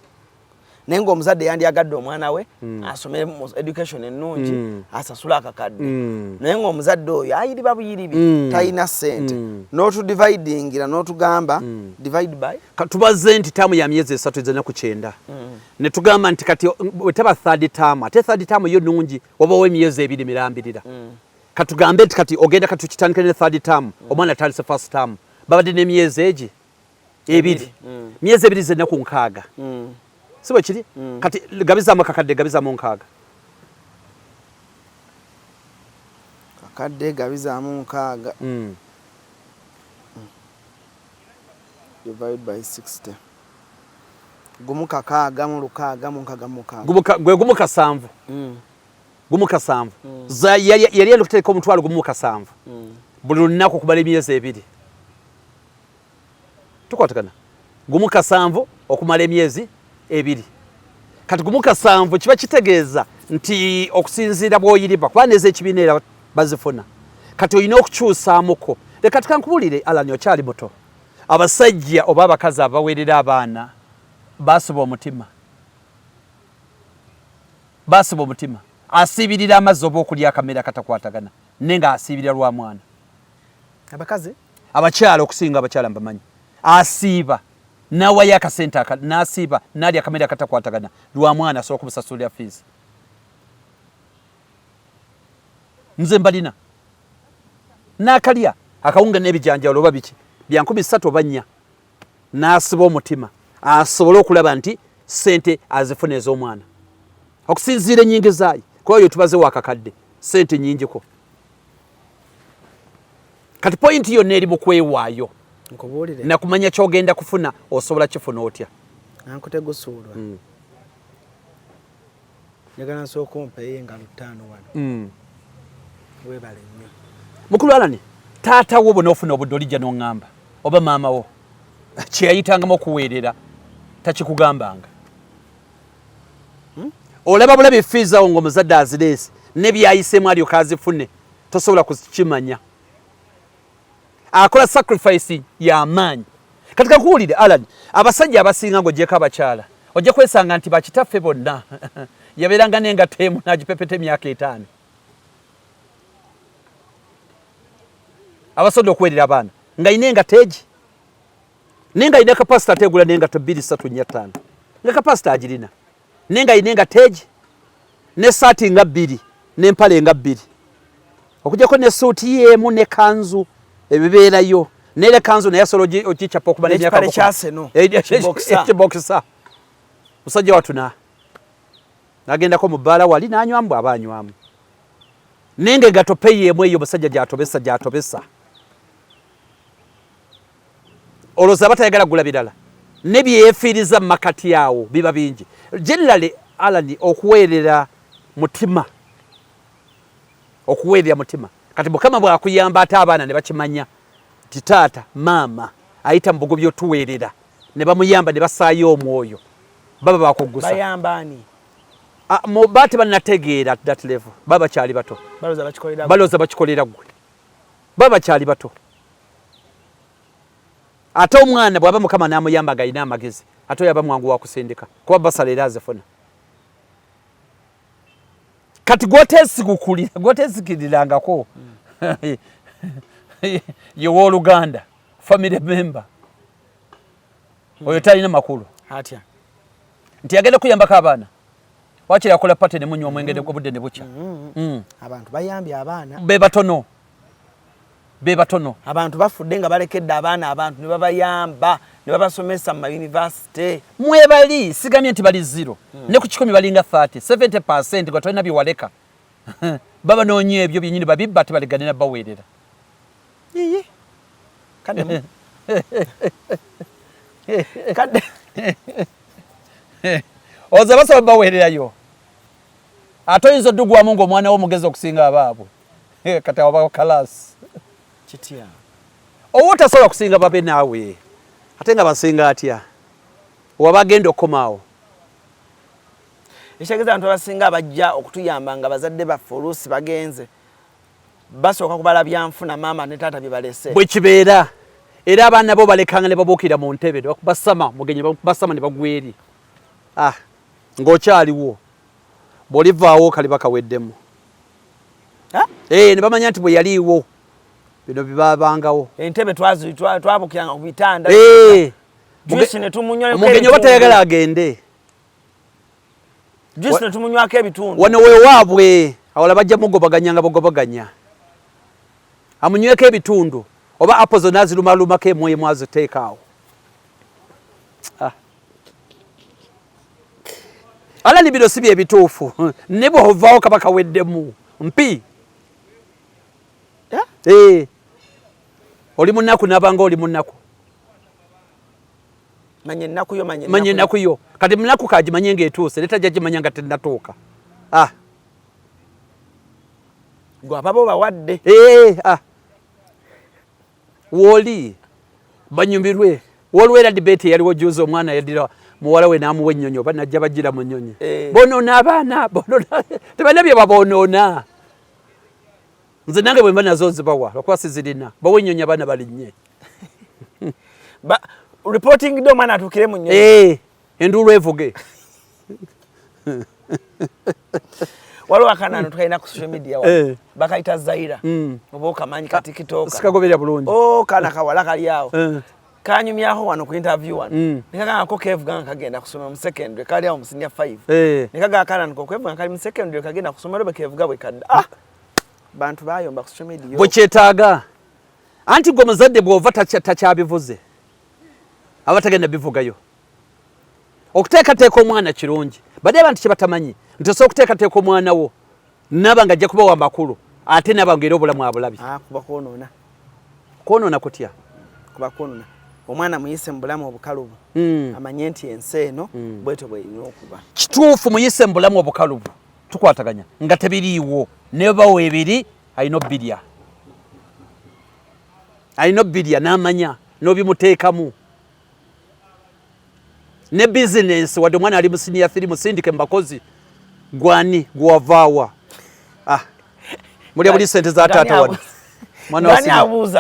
naye ng'omuzadde yandyagadde omwana we asomere mu education ennungi asasula akakadde naye ng'omuzadde oyo ayiriba buyiribi talina ssente n'otudividingira n'otugamba divide by tubaze nti taamu ya myezi 3 ez'ennaku 9 ne tugamba nti kati wetaba third term ate third term yo nungi obawo emyezi 2 mirambirira katugambe nti kati ogenda kati tukitandikire ne third term omwana atandise first term babadde n'emyezi egi 2 myezi 2 z'ennaku 6 sibo kiri kati gabizamu akakadde gabizamu 6 kakadde gabizamu 6 divide by 60 gumu kakaaga mu 6 mu 6 mu 6 gwe gumu 7 gumu 7 yali endokuteeka omutwalo gumu 7 buli lunaku okubala emyezi 2 tukwatagana gumu 7 okumala emyezi 2 kati gumu 7 kiba kitegeeza nti okusinziira bw'oyiriba kuba neza ekibiina era bazifuna kati olina okukyusaamuko leka tukankubulire Alani okyali muto abasajja oba abakazi abaweerera abaana basiba omutima asiibirira amazzi oba okulya akamera katakwatagana naye nga asiibirira lwa mwana abakazi abakyala okusinga abakyala mbamanyi asiiba nawayo akasente n'asiiba n'alya akamera katakwatagana lwa mwana asobola okumusasulira fees nze mbalina n'akalya akawunga n'ebijanjalo oba biki bya 3 oba 4 n'asiba omutima asobole okulaba nti sente azifuna ez'omwana okusinziira ennyingi zaayo kuba yo tubazewo akakadde sente nnyingiko kati pointi yonna eri mu kwewaayo nakumanya kyogenda kufuna osobola kifuna otya nankutegusuulwa njagala nsooka ompeeyo engalo 5 wano webale nnyo mukulu Alani taatawo bonaofuna obudde olijja n'oŋŋamba oba maama wo kyeyayitangamu okuweerera takikugambanga olaba bulabi fiizawo ng'omuzadde azireese ne byayiseemu alyoka azifune tosobola kukimanya akola sacrifice y'amaanyi kati kakuwulire Alani abasajja abasinga ng'ogyeko abakyala ojja kwesanga nti bakitaffe bonna yabeeranga n'engatto emu n'agipepeta emyaka 5 abasoda okwerera abaana nga inenga teji nenga ine capacity ategula nenga to 2.35 nga capacity agirina nenga inenga teji ne sati nga 2 ne mpale nga 2 okujako ne suiti yemu ne kanzu ebibeerayo nele kanzu na yasoloji okichapa okubana emyaka pale chase no boxer musajja watuna nagenda ko mubala wali nanywambu abanywamu nenge gatopeye yemwe yo musajja jatobesa oloza batayagala gula bidala nebyefiriza makati yawo biba bingi generally alani okuwerera mutima kati bukama bwa kuyamba ata abaana ne bakimanya titata mama ayita mbugo byo tuwerera ne bamuyamba ne basaayo omwoyo baba bakugusa bayambani mo bati banategeera at that level baba kyali bato baloza bakikolera gwe baba kyali bato ate omwana bwaba mukama namuyamba ga ina amagezi ate yaba mwangu wa kusindika kuba basalera azefona kati gwotesikilirangako yewo Oluganda family member oyo talina makulu atya nti yagenda kuyambako abaana wakiri akola pate ne munywa omwenge obudde ne bucya abantu bayambye abaana be batono abantu bafudde nga balekedde abaana abantu ne babayamba ne babasomesa mu university mwebali sigamye nti bali 0 ne ku 10 balinga 30 70% gwa tolina biwaleka baba nonye ebyo byenyini babibba tebaliganira bawerera yiyi kade oza basaba bawererayo atoyinza dugwamu ng'omwana w'omugezi okusinga abaabwe kati aba kalasi kitya owotasobola kusinga babe naawe ate nga basinga atya wabagenda okukomaawo ekyageza abantu abasinga abajja okutuyamba nga bazadde baffe oluusi bagenze basooka kubalabya nfuna maama ne taata bye balese bwe kibeera era abaana bo balekanga ne babuukira mu ntebe ne bakubasama mugenyi bakubasama ne bagweri ng'okyaliwo bw'olivaawo kali bakaweddemu ne bamanya nti bwe yaliiwo bino bibabangawo entebe twabukiranga ku bitanda juice ne tumunywako mugenyi batayagala agende juice ne tumunywako ebitundu wano wewaabwe awala bajja mugobaganya nga bagobaganya amunyweko ebitundu oba apo zonna azirumalumako emwoyo mwaziteekaawo ala ni bino si bye bituufu ne bw'ovaawo kaba kaweddemu mpi oli munaku nabanga oli munaku manye ennaku yo kati munaku kagimanye ng'etuuse netajja gimanya nga tennatuuka gwe ababo bawadde wooli banyumirwe wolwera debate yaliwo juuzi omwana yadira muwala we n'amuwa ennyonyi oba najja bagira mu nnyonyi bonoona abaana tebalina bye babonoona nze nange bwe mba nazo nzibawa lwakuba sizirina bawa ennyonyi abaana balinnye reporting do omwana atuukire mu nnyonyi enduulu evuge waliwo akanano tukalina ku social media bakayita Zaira oba okamanyi ka TikTok sikagoberera bulungi kana kawala kali awo kanyumyaho wano ku interview wano nikagangako kevuga kagenda kusoma mu secondary kali awo mu senior 5 nikaga kanano kwevuga kali mu secondary kagenda kusoma lobe kevuga bwe kadda bantu bayomba ku social media bwe kyetaaga anti gwe muzadde bw'ova takyabivuze abatagenda bivugayo okuteekateeka omwana kirungi badde abantu kye batamanyi nti osobola okuteekateeka omwana wo naba nga ajja kubawa amakulu ate naba nga era obulamu abulabi kuba kwonoona kutya kuba kwonoona omwana muyise mu bulamu obukalubu amanye nti ensi eno bwetyo bwerina okuba kituufu muyise mu bulamu obukalubu tukwataganya nga tebiriiwo naye bawo ebiri alina obbirya n'amanya n'obimuteekamu ne bizinensi wadde omwana ali mu senior 3 musindike mu bakozi gwani gwavaawa mulya buli sente za taata wadde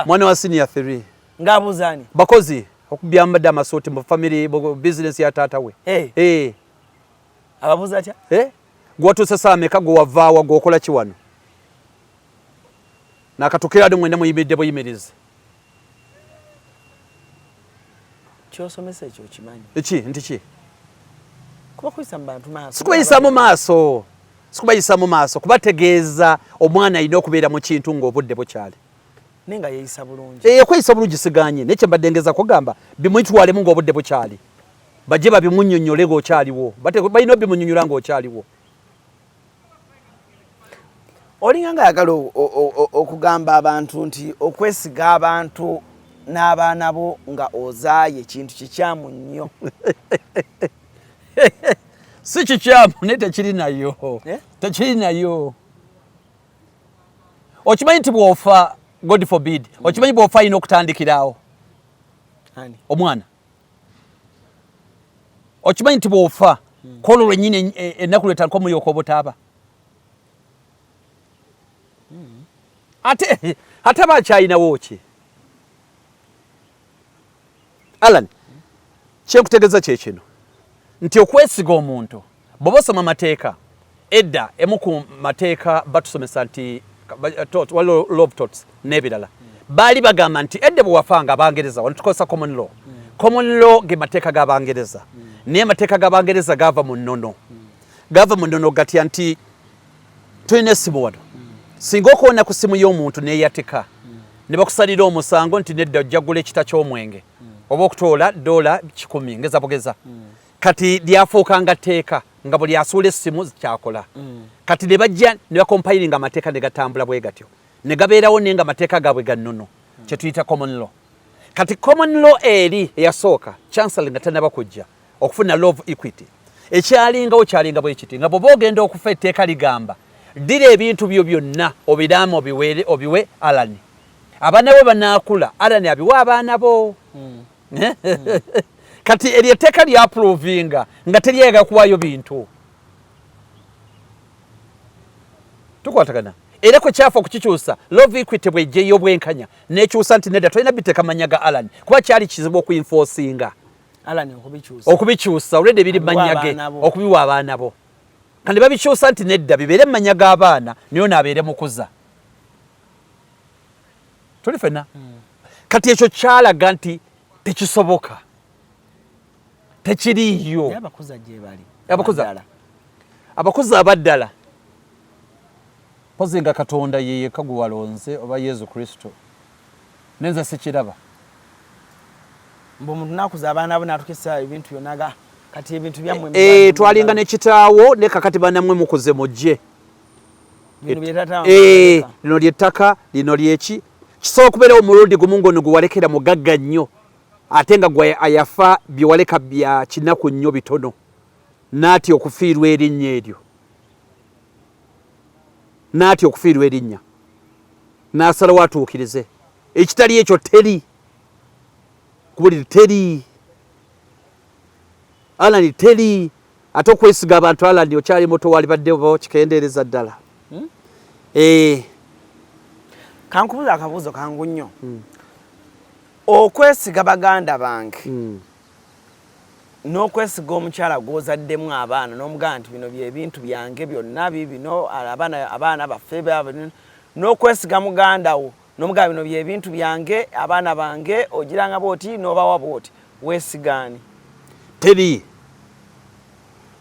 mwana wa senior 3 ng'abuuzaani bakozi okubyambadde amasuuti mu family bizinensi ya taata we ababuuza atya gwatuuse saameka gwewavaawa gwokola ki wano nakatokera ade mwenda muyimidde buyimirize kyosomesa ekyo kimanyi eki nti kuba kuyisa mu bantu maaso sikubayisa mu maaso kubategeeza omwana alina okubeera mu kintu ng'obudde bukyali nenga yeeyisa bulungi okweyisa bulungi siganye naye kyembadde ngeza kugamba bimwitwalemu ng'obudde bukyali bajje babimunnyonnyole ng'okyaliwo balina obimunnyonnyola ng'okyaliwo olinga nga ayagala okugamba abantu nti okwesiga abantu n'abaana bo nga ozaaye ekintu kikyamu nnyo si kikyamu naye tekiri nayo okimanyi nti bw'ofa god forbid okimanyi bw'ofa alina okutandikirawo omwana okimanyi nti bw'ofa kolwo lwennyini ennaku lwetaliko mulyoka obutaaba ate bakyalinawo ki Alan kyekutegeeza kyekino nti okwesiga omuntu bw'oba osoma amateeka edda emu ku mateeka batusomesa nti love tots n'ebirala baali bagamba nti edda bwe wafanga abangereza wano tukozesa common law ge mateeka g'abangereza naye amateeka g'abangereza gava mu nnono gatya nti tulina essimu wano singa okuwona ku simu y'omuntu neeyatika ne bakusalira omusango nti nedda ojja kugula ekita ky'omwenge oba okutoola $100 ngeza bugeza kati lyafuuka nga tteeka nga buli asuula essimu kyakola kati ne bajja ne bakompiringa amateeka ne gatambula bwe gatyo ne gabeerawo naye nga amateeka gaabwe ga nnono kye tuyita common law kati common law eri eyasooka chancellor nga tannaba kujja okufuna love equity ekyalingawo kyalinga bwe kiti nga bw'oba ogenda okufa etteeka ligamba ddira ebintu byo byonna obiramu obiwe Alani abaana bo banaakula Alani abiwa abaana bo kati eryo etteeka lyaprovinga nga teryayaga kuwaayo bintu tukwatagana era kwe kyafa okukikyusa love equity bwejjeyo obwenkanya nekyusa nti nedda tolina biteeka manya ga Alani kuba kyali kizibu okuinforcinga Alani okubikyusa olwedde ebiri manyage okubiwa abaana bo kandi babikyusa nti nedda bibeere mumanya g'abaana niyo naabeere mukuza tuli fena kati ekyo kyalaga nti tekisoboka tekiriiyo abakuza abaddala pozi nga Katonda yeyeka gwe walonze oba Yesu Kristo nenza sikiraba omuntu nakuza abaana bo natukisa ebintu byonaga kati ebintu byammwe twalinga ne kitaawo ne kakati banamwe mukuze mujje lino lyettaka lino lyeki kisobola okubeerawo omulundi gumu ngono gwe walekera mugagga nnyo ate nga gwe ayafa bye waleka bya kinaku nnyo bitono n'atya okufiirwa erinnya eryo n'asalawo atuukirize ekitali ekyo teri kubuliri teri Alani teri ate okwesiga abantu Alani okyali muto walibadde oba kikendeereza ddala kankubuza akabuuzo kangu nnyo okwesiga baganda bange n'okwesiga omukyala gw'ozaddemu abaana n'omugamba nti bino byebintu byange byonna bibino abaana baffe n'okwesiga muganda wo n'omugamba bino byebintu byange abaana bange ogiranga bwoti n'obawa bwoti weesigaani teri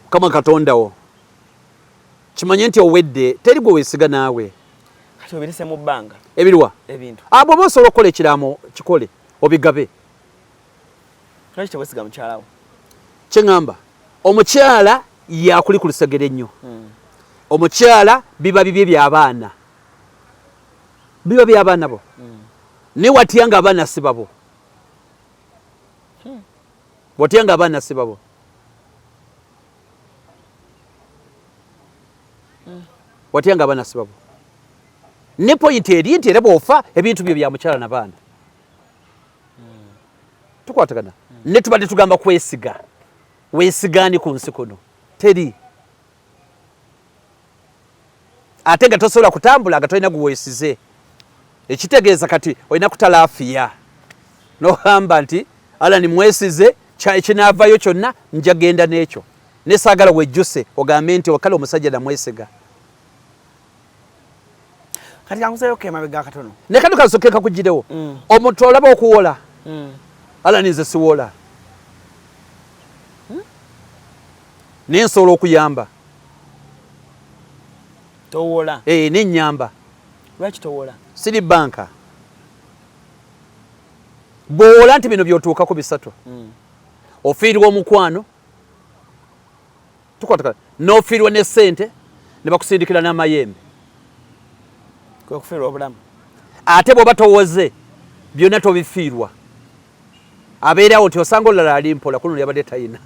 kama Katonda wo kimanye nti owedde teri gwe weesiga naawe kati obirise mu bbanga ebiriwa ebintu bw'oba osobola okukola ekiraamo kikole obigabe lwaki teweesiga mukyala wo kyeŋŋamba omukyala yakuli ku lusegere nnyo omukyala biba bibye by'abaana bo naye watyanga abaana si babo watyanga abaana si babo watyanga abaana si babo ne pointi eri nti era bw'ofa ebintu byo bya mukyala n'abaana tukwatagana ne tubadde tugamba kwesiga weesigaani ku nsi kuno teri ate nga tosobola kutambula nga tolina guweesize ekitegeeza kati olina kutalaafiya n'ogamba nti Alani mwesize ekinaavayo kyonna nja genda n'ekyo ne saagala wejjuse ogambe nti wakala omusajja namwesiga kati kangusayo kemabega katono ne kano kasokeka kujirewo omuntu olaba okuwola ala nize siwola nensobola okuyamba towola nenyamba lwaki towola siri banka bwowola nti bino byotuukako bisatu ofiirwa omukwano tukwataka n'ofiirwa ne ssente ne bakusindikira n'amayembe kwe kufiirwa obulamu ate bw'oba towoze byonna tobifiirwa abeerawo nti osanga olulala ali mpola kuno yabadde tayina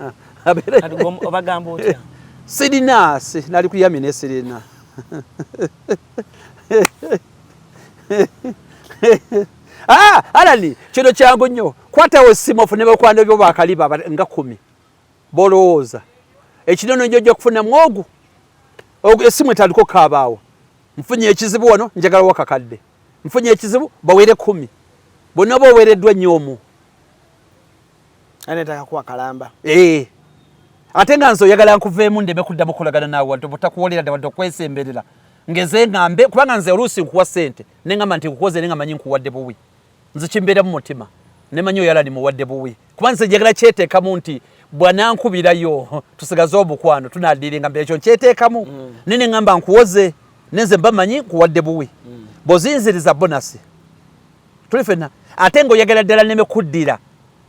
obagamba otya sirina nali kuyamye ne sirina alali kino kyangu nnyo kwatawo essimu ofune bakwano byo bakaliba nga 10 bolowooza ekinono njojja kufuna mwogu essimu etandika okukabaawo nfunye ekizibu wano njagala wakakadde nfunye ekizibu bawere 10 bonna baweereddwa nnyo omu anetaka kuwa kalamba ate nga nze oyagala nkuveemu ndeme kuddamu okolagana naawe wadde butakuwolera dde wadde okwesemberera ngeze ngambe kubanga nze oluusi nkuwa ssente neŋŋamba nti nkukoze ne nga manyi nkuwadde buwi nze kimbeera mu mutima ne manyi oyala ni muwadde buwi kuba nze njagala kyeteekamu nti bwanankubirayo tusigaze omukwano tunaaddiringa mbe ekyo nkyeteekamu ne ne ŋŋamba nkuwoze nenze mba manyi nkuwadde buwi bw'ozinziriza bonasi tuli fenna ate ng'oyagala ddala neme kuddira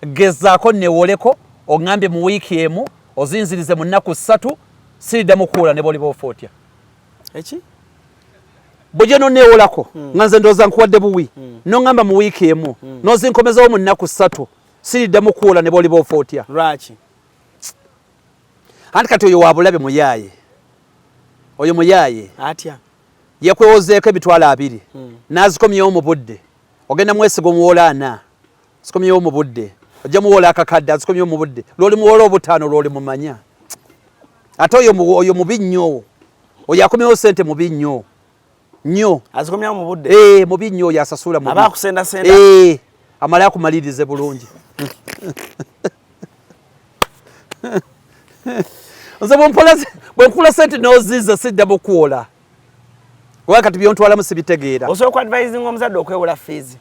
gezaako newoleko oŋŋambye mu wiiki emu ozinzirize mu nnaku 3 siriddamu kuwola ne bw'oliba ofootya eki bw'ogye nonneewolako nga nze ndowooza nkuwadde buwi noŋŋamba mu wiiki emu n'ozinkomezawo mu nnaku 3 siriddamu kuwola ne bw'oliba ofootya lwaki anti kati oyo wabulabe muyaaye oyo muyaaye atya yekwewozeeko emitwalo 2 n'azikomyewo mu budde ogenda mwesiga omuwola 4 zikomyewo mu budde ojja muwola akakadde azikomyewo mu budde lwoli muwola obutaano lwoli mumanya ate oyo mubi nnyo oyo akomyewo ssente mubi nnyo azikomyawo mu budde mubi nnyo oyo asasula aba akusendasenda amale akumalirize bulungi nze bwenkula ssente n'oziza siddamu kuwola oba kati byontwalamu sibitegeera osobola okuadvisinga omuzadde okwewola fees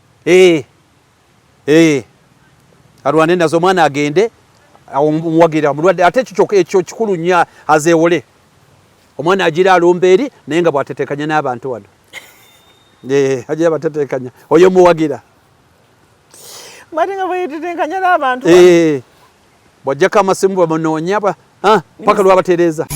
alwane nazo omwana agende omuwagira mulwadde ate ekyo kikulu nnyo azeewole omwana agira alumba eri naye nga bwatetekanya n'abantu wano agira batetekanya oyo muwagira mate nga bwetetekanya n'abantu bwajjako amasimu bamunoonya paka lwabatereeza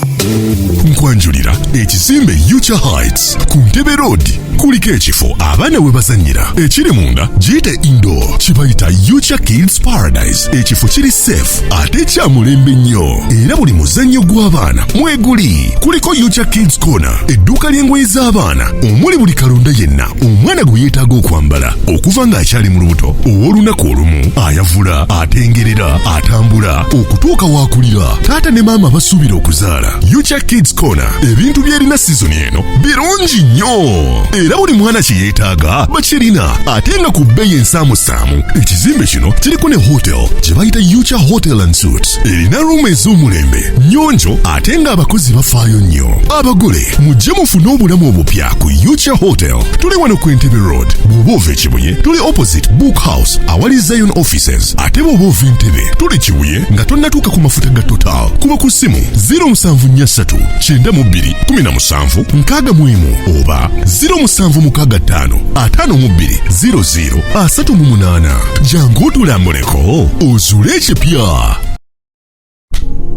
nkwanjulira ekizimbe Yucha Heights ku Ntebe Road kuliko ekifo abaana we bazannyira ekiri munda giyite indoor kibayita Yucha Kids Paradise ekifo kiri safe ate kya mulembe nnyo era buli muzannyo gw'abaana mweguli kuliko Yucha Kids Corner edduuka ly'engoye z'abaana omuli buli kalonda yenna omwana gwe yeetaaga okwambala okuva ng'akyali mu lubuto ow'olunaku olumu ayavula atengerera atambula okutuuka waakulira taata ne maama basuubira okuzaala Yucha Kids Corner ebintu byerina sizoni eno birungi nnyo era buli mwana kye yeetaaga bakirina ate nga ku bbeeyi ensaamusaamu ekizimbe kino kiriko ne hotel gye bayita Yucha Hotel and Suites erina ruumu ez'omulembe nnyonjo ate ng'abakozi bafaayo nnyo abagole mujje mufune obulamu obupya ku Yucha Hotel tuli wano ku Entebbe Road bw'oba ova Kibuye tuli opposite Book House awali Zion Offices ate bw'oba ova Entebbe tuli Kibuye nga tonnatuuka ku mafuta ga Total kuba ku ssimu 0743 92 17 61 oba 0765 52 00 38 jangu otulambuleko ozuule ekipya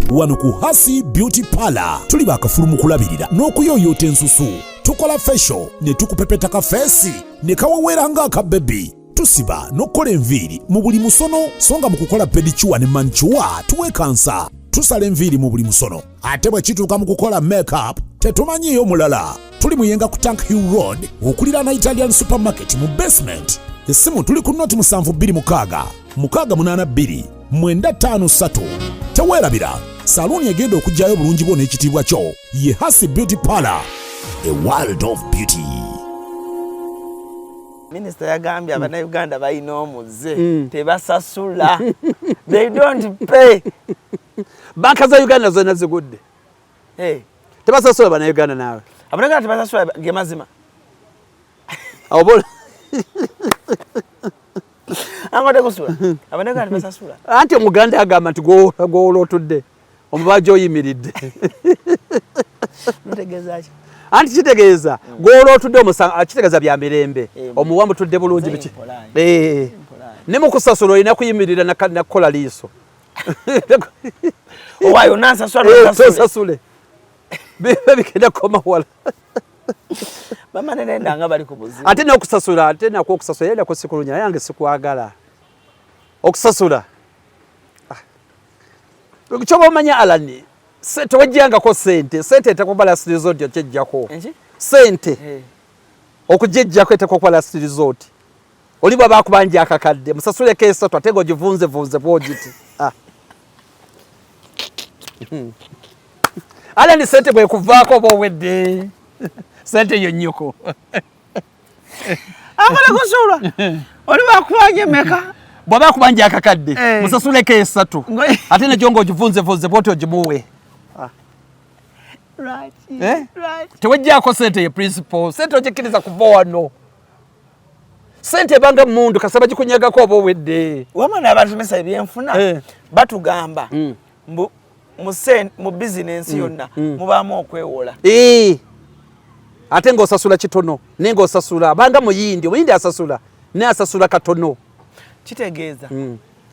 wano ku Hasi Beauty Parlor tuli bakafulu mu kulabirira n'okuyooyoota ensusu tukola facial ne tukupepeta ka feesi ne kawawera ng'akabebi tusiba n'okukola enviiri mu buli musono songa mu kukola pedicure ne manicure tuwekansa tusala enviiri mu buli musono ate bwe kituuka mu kukola makeup tetumanyiiyo mulala tuli muyenga ku Tank Hill Road okulira na Italian Supermarket mu basement essimu tuli ku noti 72 682 953 teweerabira saluuni egenda okujjayo bulungi bwo n'ekitiibwa kyo ye Hasi Beauty Parlor a world of beauty. Minisita yagambye abannayuganda balina omuze tebasasula they don't pay banka za Uganda zonna zigudde tebasasula bannayuganda naawe abannayuganda tebasasula ge mazima Obola. Angote kusula. Abaneka ati basasula. Anti omuganda agamba nti gw'olotudde. Omubaaji oyimiridde. Mutegeeza ki? Anti kitegeeza gw'olotudde omusanga kitegeeza bya mirembe. Omuwambu tudde bulungi biki. Ne mu kusasula olina kuyimirira nakukola liiso. Owayo nasasule. Bibe bigenda kukoma wala. Bamane nendanga bali ku buzibu. Ate n'okusasula ate nakwo okusasula era kusikulunya yange sikwagala. Okusasula. Kyoba omanya Alani. Tewajjangako sente. Sente etakubala resort okyejjako. Sente. Okujejjako etakubala resort. Oli baba akubanja akakadde. Musasule kesa twatego givunze bwogiti. Alani sente bwe kuvaako bowedde. Sente yonyoko. Akole kusula. Oli bakubanja meka. Bwaba akubanja akakadde. Musasule kesa 3. Ate ne jongo givunze bwoti ogimuwe. Right. Right. Tewajjako sente ye principal. Sente ojekkiriza kuva wano. Sente banga mundu kasaba gikunyagako oba owedde. Wamana abantu mesa ebyenfuna batugamba mu business yonna mubaamu okwewola. Ate ng'osasula kitono nenga osasula banga muyindi asasula ne asasula katono. Kitegeeza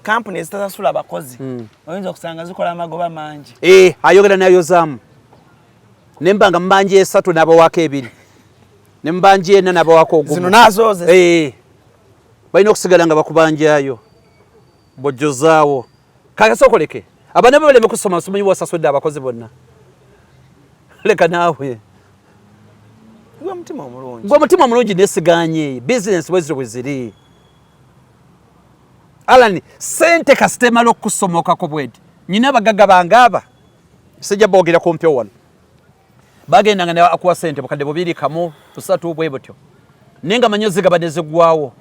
company ezitasasula abakozi oyinza okusanga zikola amagoba mangi. Ayogera nayozaamu nembanga mbanje 3 n'abawako 2 nembanje 4 n'abawako 1. Zino nazoze. Balina okusigala nga bakubanjayo bojjozaawo kakasokoleke abana baleme kusoma somanyi wasasudde abakozi bonna leka naawe gwe mutima omulungi nesiganye business bweziri Alani sente kasitema l'okusomokako bwedi nyina abagagga bange aba sijja boogera kumpi wano bagendanga ne akuwa sente bukadde 2 kamu 3 bwe butyo nenga manyozi gabadde zigwawo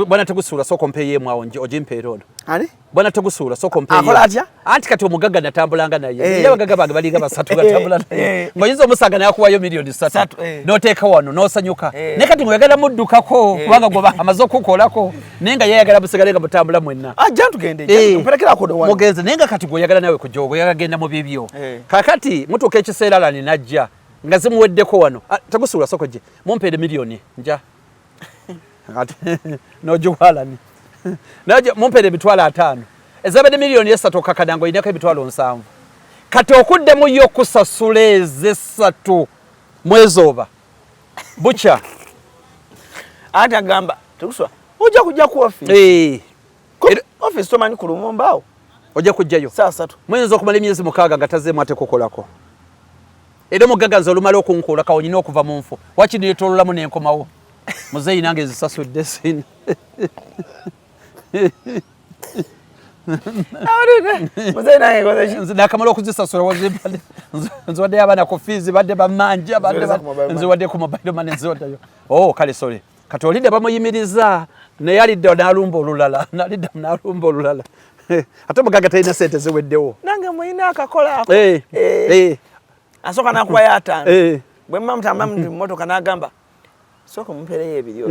bwana tegusuula soko mpeye mwawo nje ojimpeera ono. Ali? Bwana tegusuula soko mpeye. Akola atya? Anti kati omugagga natambulanga naye. Ye abagagga bange baliga basatu gatambula naye. Ngoyizo omusaga naye akuwayo milioni 3. N'oteeka wano n'osanyuka. Ne kati ngoyagala muddukako kubanga gwe amaze okukolako nenga yeyagala busigale nga mutambula mwenna. Ajja tugende. Mpelekera akodo wano. Mugenze nenga kati goyagala nawe kujogo yagagenda mu bibyo. Kakati mutuuka ekiseera Alani najja nga zimuweddeko wano. Tegusuula soko gye. Mumpeere milioni nja. Nojuwalani naje mumpere bitwala 5 ezabade milioni 3 kakadango inako bitwalo 7 kati okudde mu yo kusasula eze 3 mwezi oba bucha ata gamba tukuswa oja kujja ku office office to mani ku Lumumba oja kujjayo saa 3 mwezi okumala emyezi 6 ngatazeemu ate kukolako era mugagganza olumala okunkola kawonyina okuva mu nfu wakiri yetololamu n'enkomawo muzeyi nange zisasudde sini muzeyi nange koze nakamala okuzisasula wazibadde nziwadde abaana ku fees badde bamanja nziwadde ku mobile money nziwaddeyo kale sorry kati olidde bamuyimiriza naye alidde n'alumba olulala ate omugagga talina sente ziweddewo nange muyina akakola ako asooka nakuwa ya 5 bwe mmamutamba mu mmotoka n'agamba soko mumpereyo ebiryo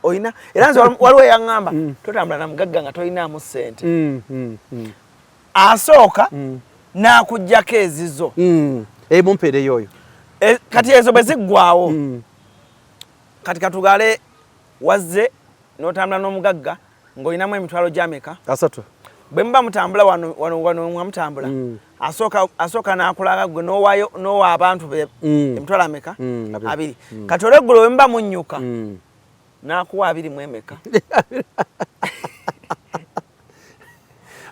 oyina era nze waliwo yaŋŋamba totambula na mugagga nga tolinaamu ssente asooka n'akuggyako ezizo mumpeereyo oyo kati ezo bwe ziggwawo kati katugale wazze n'otambula n'omugagga ng'olinamu emitwalo gy'ameka 3 bwe muba mutambula wano mwamutambula asooka n'akulaga gwe n'owa abantu be emitwalo ameka 2 kati olweggulo we muba munnyuka n'akuwa 2 mu emeka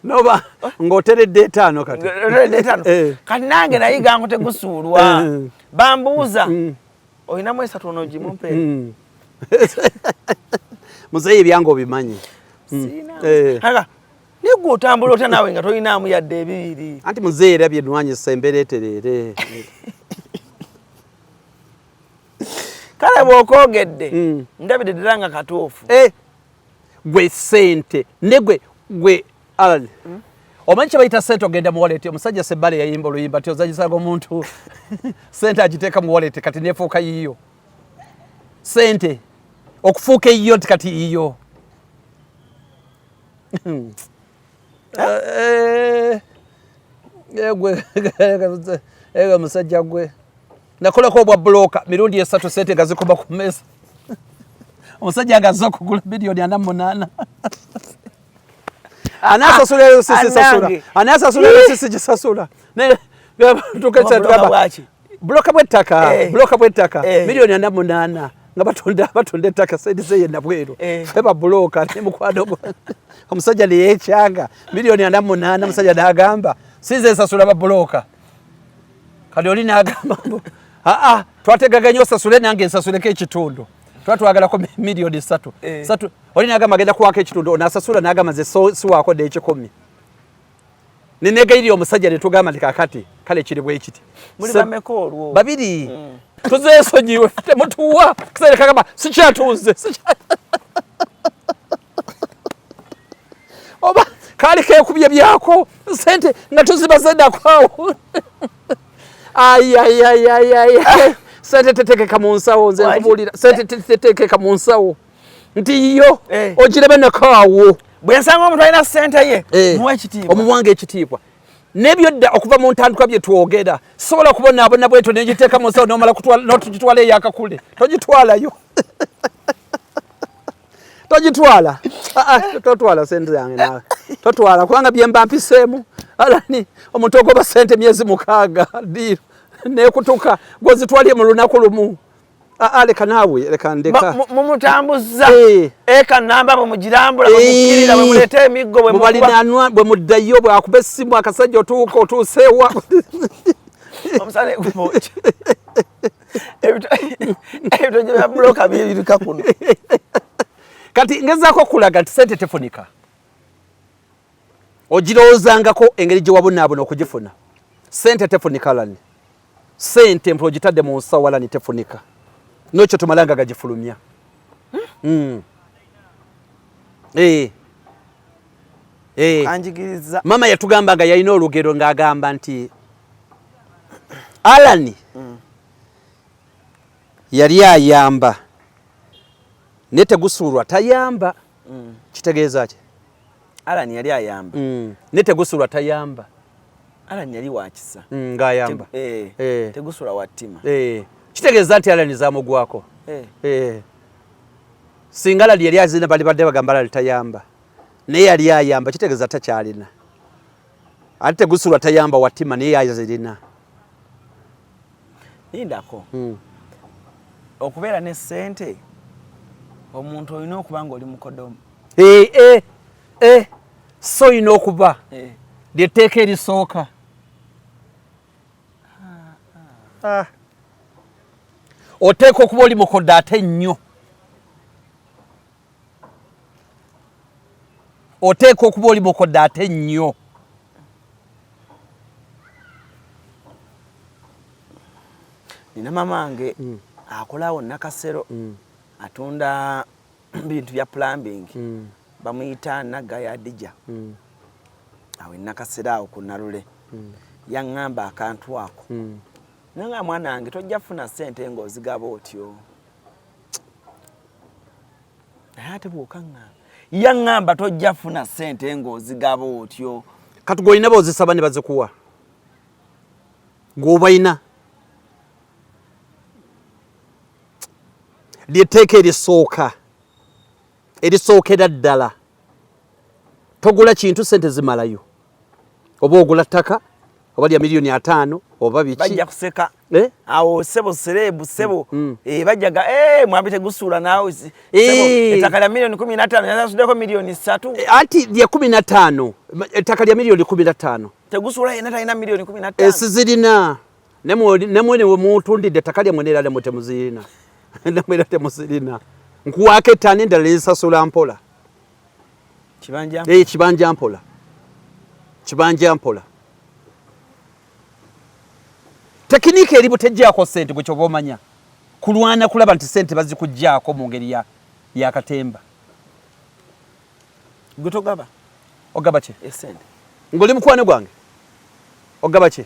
noba ng'oteredde 5 kati kati nange nayiga ngo tegusuulwa bambuuza olinamu 3 onogimumpeera muzeyi ebyange obimanyi negwe otambula otya naawe nga tolinaamu yadde 2 anti muzeyi era byenwanyisa embereeterere kale bw'okoogedde ndabidde ddala nga katuufu gwe sente gwe Alani omanyi kye bayita sente ogenda mu wallet omusajja Sebbale yayimba oluyimba ti ozanyisaga omuntu sente agiteeka mu wallet kati neefuuka yiyo sente okufuuka eyiyo nti kati iyo gwe musajja gwe nakolako obwa buloka mirundi 3 sente nga zikuba ku mesa omusajja nga azza okugula milioni 48 anasasula sisi sasula anasasula sisi gisasula buloka bw'ettaka milioni 48 nga batonda ettaka saidi zeye nabweru feba buloka ne mukwano omusajja ne yekyanga milioni 48 omusajja n'agamba size sasula ba buloka kali oli n'agamba twategaganya osasule nange nsasuleko ekitundu twatwagalako milioni 3 oli n'agamba agenda kuwaako ekitundu onasasula n'agamba nze siwaako n'ekikumi nenegayirira omusajja ne tugamba nti kakati kale kiri bwe kiti babiri tuzeesonyiwe temutuwa kiseera kagamba sikyatuuze oba kaali keekubye byako sente nga tuzibazeddakwawo sente tetekeka mu nsawo nze nkubuulira sente tetekeka mu nsawo nti yo ogirebe nekaawo bwe nsanga omuntu alina sente ye muwa ekitiibwa omuwanga ekitiibwa n'ebyodda okuva mu ntandikwa bye twogera sobola kubonaabona bweto negiteeka mu nsawo nomala notugitwala eyo akakule togitwalayo togitwala totwala sente yange nawe totwala kubanga byemba mpiseemu alani omuntu ogoba sente myezi 6 diro nekutuka gwozitwalye mu lunaku lumu leka naawe leka ndeka mumutambuza eka namba bwemugirambula bwemukirira bwemuleeta emiggo bwemubalinanwa bwe muddayo bwakuba essimu akasajja otuuka otuuseewa omusale gumoja ebitojo bya buloka byebirika kuno kati ngezaako okulaga nti sente tefunika ogirowoozangako engeri gye wabonaabona okugifuna sente tefunika lani sente mpula ogitadde mu nsawo lani tefunika nokyo tumalanga gagifulumya anjigiriza mama yatugamba nga yalina olugero ng'agamba nti alani yali ayamba naye tegusuulwa tayamba kitegeeza ki alani yali ayamba naye tegusuulwa tayamba alani yali wakisa ng'ayamba tegusuulwa wattima kitegeeza nti alani zamugwako singa alani yali azina bali badde bagamba alani tayamba naye yali ayamba kitegeeza takyalina ate tegusuulwa tayamba wattima naye yazirina lindako okubeera ne ssente omuntu olina okuba nga oli mukodomu so olina okuba lyetteeka erisooka oteeka okuba oli mukodde ate nnyo oteeka okuba oli mukodde ate nnyo nina mamange akolaawo nakasero atunda bintu bya plumbing bamuyita Nagaya Adija awe nakasero awo ku Narule yaŋŋamba akantu ako nanga mwana wange tojja funa ssente ng'ozigaba otyo naye ate bw'okaŋŋamba yaŋŋamba tojja funa ssente ng'ozigaba otyo kati gw'olina b'ozisaba ne bazikuwa gw'obalina lyetteeka erisookera ddala togula kintu sente zimalayo oba ogula ttaka oba lya milioni 5 oba biki bajja kuseka awo sebo serebu sebo bajjaga mwambi tegusuula naawe sebo ettaka lya milioni 15 yasasuddeko milioni 3 anti lya 15 ettaka lya milioni 15 tegusuula yena talina milioni 15 sizirina nemwene we mutundidde ettaka lyamwe nerala mutemuzirina nemwera temuzirina nkuwaako ettaano endala lisasula mpola kibanja mpola tekiniika eri butejjaako ssente bwe kyoba omanya kulwana kulaba nti ssente bazikugjaako mu ngeri ya katemba gwe togaba ogaba ki esente ng'oli mukwano gwange ogaba ki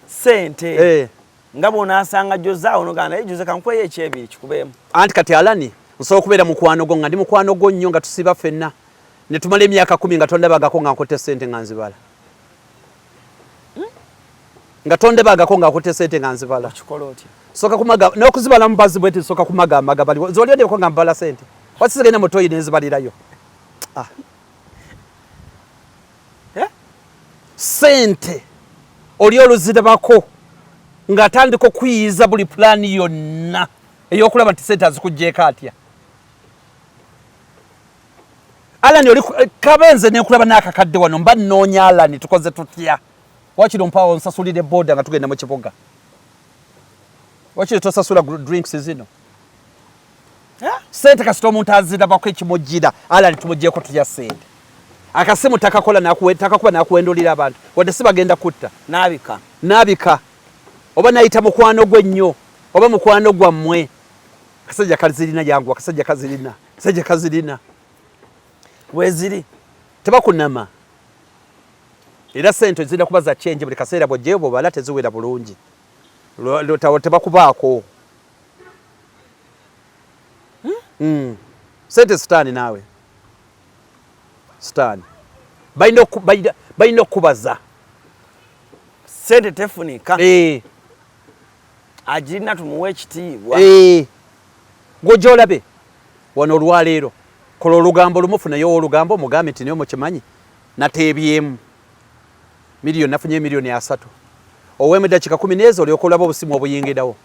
sente nga bw'onaasanga Jose awo nogamba naye Jose kankweyo ekyebiri kikubeemu anti kati alani nsobola okubeera mukwano gwo nga ndi mukwano gwo nnyo nga tusiba ffenna ne tumala emyaka 10 nga tondabagako nga nkotte ssente nga nzibala nga tondabagako nga nkotte ssente nga nzibala soka kumaga n'okuzibala mu bazi bwete soka kumaga bali zolyo ndiko nga mbala ssente wasizegenda motoyi nezibalirayo ssente oli oluzirabako ng'atandika okuyiiza buli pulaani yonna ey'okulaba nti ssente azikugyeko atya alani oli kabenze nekulaba n'akakadde wano mba nnoonya alani tukoze tutya wakiri mpawo nsasulire boda nga tugenda mu kibuga wakiri tosasula drinks zino ssente kasita omuntu azirabako ekimujjira alani tumugyeko tutya ssente akasimu takakola takakuba nakuwendulira abantu wadde sibagenda kutta n'abika oba nayita mukwano gwe nnyo oba mukwano gwammwe akasajja kazirina yangu akasajja kazirina weziri tebakunama era ssente zirina kuba za change buli kaseera bw'ojjeyo bw'obala teziwera bulungi tebakubaako ssente sitaani naawe sitaani balina okubaza ssente tefunika agirina tumuwe ekitiibwa gw'ojolabe wano olwaleero kola olugambo lumufunayo olugambo mugambe nti naye mukimanyi nateebyemu miliyoni nafunye miliyoni 3 ow'emu eddakiika 10 n'ezo olyoka olaba obusimu obuyingirawo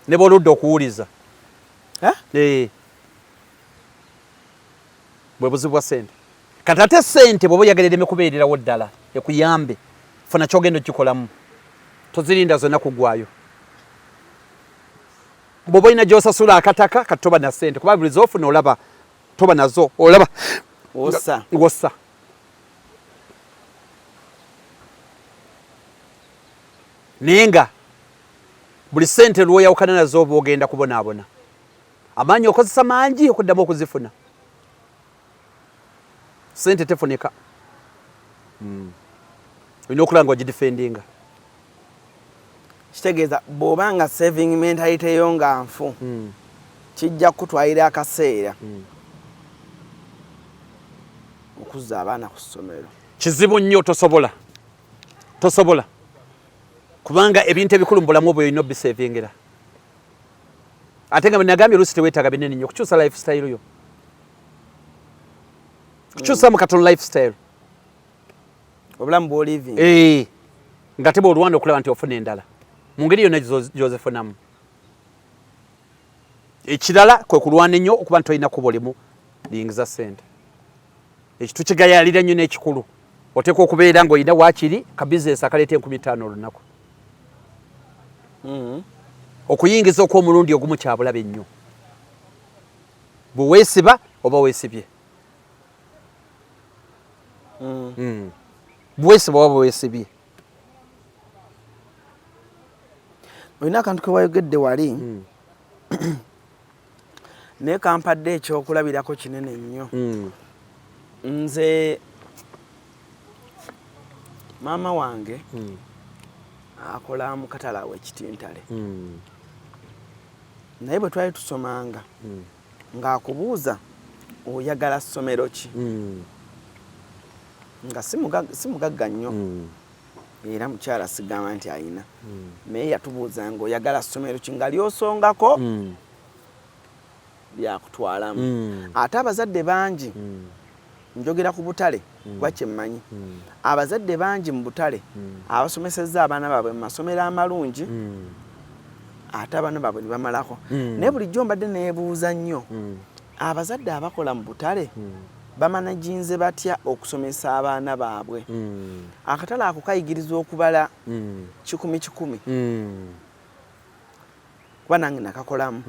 ne bw'oludda okuwuliza bwe buzibu bwa ssente kati ate ssente bw'oba oyagala ereme kubeererawo ddala ekuyambe funa kyogenda okikolamu tozirinda zonna kugwayo bw'oba olina gy'osasula akataka kati toba na ssente kuba buli z'ofuna olaba toba nazo olaba wossa naye nga buli ssente lw'oyawukana nazo oba ogenda kubonaabona amaanyi okozesa mangi okuddamu okuzifuna ssente tefunika olina okulaba nga ogidifendinga kitegeeza bw'obanga saving mentality yo nga nfu kijja kutwalira akaseera okuzza abaana ku ssomero kizibu nnyo tosobola kubanga ebintu ebikulu mu bulamu obwo olina obisevingira ate nga nagambye oluusi teweetaaga binene nnyo okukyusa lifestyle yo kukyusa mu katono lifestyle obulamu bw'oliving nga teba olwanda okulaba nti ofuna endala mu ngeri yonna gyozifunamu ekirala kwe kulwana ennyo okuba nti olina kuba olimu lingiza ssente ekyo tukigayalira nnyo n'ekikulu oteekwa okubeera ng'olina waakiri ka bizinesi akaleeta 50 olunaku okuyingiza okw'omulundi ogumu kyabulabe nnyo bwe weesiba oba weesibye bwesiba oba bwesibye olina akantu ke wayogedde wali naye kampadde ekyokulabirako kinene nnyo nze maama wange akola mu katale awo ekitintale naye bwe twali tusomanga ng'akubuuza oyagala ssomero ki nga si mugagga nnyo era mukyala sigamba nti ayina naye yatubuuza nga oyagala ssomero ki nga lyosongako byakutwalamu ate abazadde bangi njogera ku butale kuba kyemmanyi abazadde bangi mu butale abasomesezza abaana baabwe mu masomero amalungi ate abaana baabwe ne bamalako naye bulijjo mbadde neebuuza nnyo abazadde abakola mu butale bamanaginze batya okusomesa abaana baabwe akatale ako kayigiriza okubala 10 kuba nange nakakolamu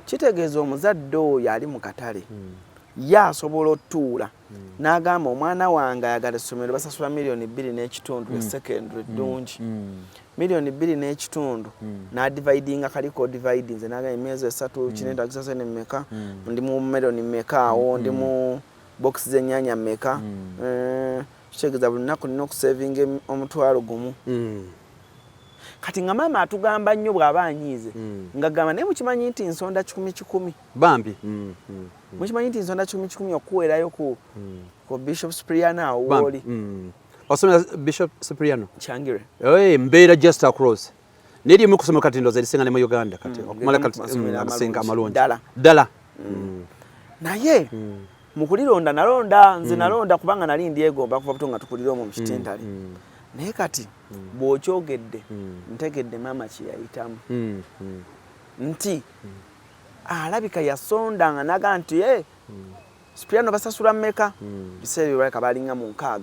kitegeeza omuzadde oyo ali mu katale ye asobola otuula n'agamba omwana wange ayagala essomero basasula miliyoni 2.5 esecondary ddungi miliyoni 2.5 n'adividinga kaliko dividinze n'agamba emyezi 3 kinetagisa sente mmeka ndi mu miliyoni mmeka awo ndi mu box z'ennyanya mmeka kitegeeza buli lunaku nina okusavinga omutwalo gumu kati nga maama atugamba nnyo bw'aba anyiize ng'agamba naye mukimanyi nti nsonda 10 bambi mukimanyi nti nsonda 10 okuweerayo ku Bishop Cipriano Awoli osomera Bishop Cipriano Kyangire mbeera just across neri mu kusoma kati ndoza lisinga ne mu Uganda kati okumala kati asinga amalungi dala naye mukulironda nalonda nze nalonda kubanga nali ndyegomba kuva buto nga tukulira omwo mu kitentale naye kati bw'okyogedde ntegedde maama kye yayitamu nti alabika yasondanga naga nti Cipriano basasula mmeka biseera byebaleka balinga mu 6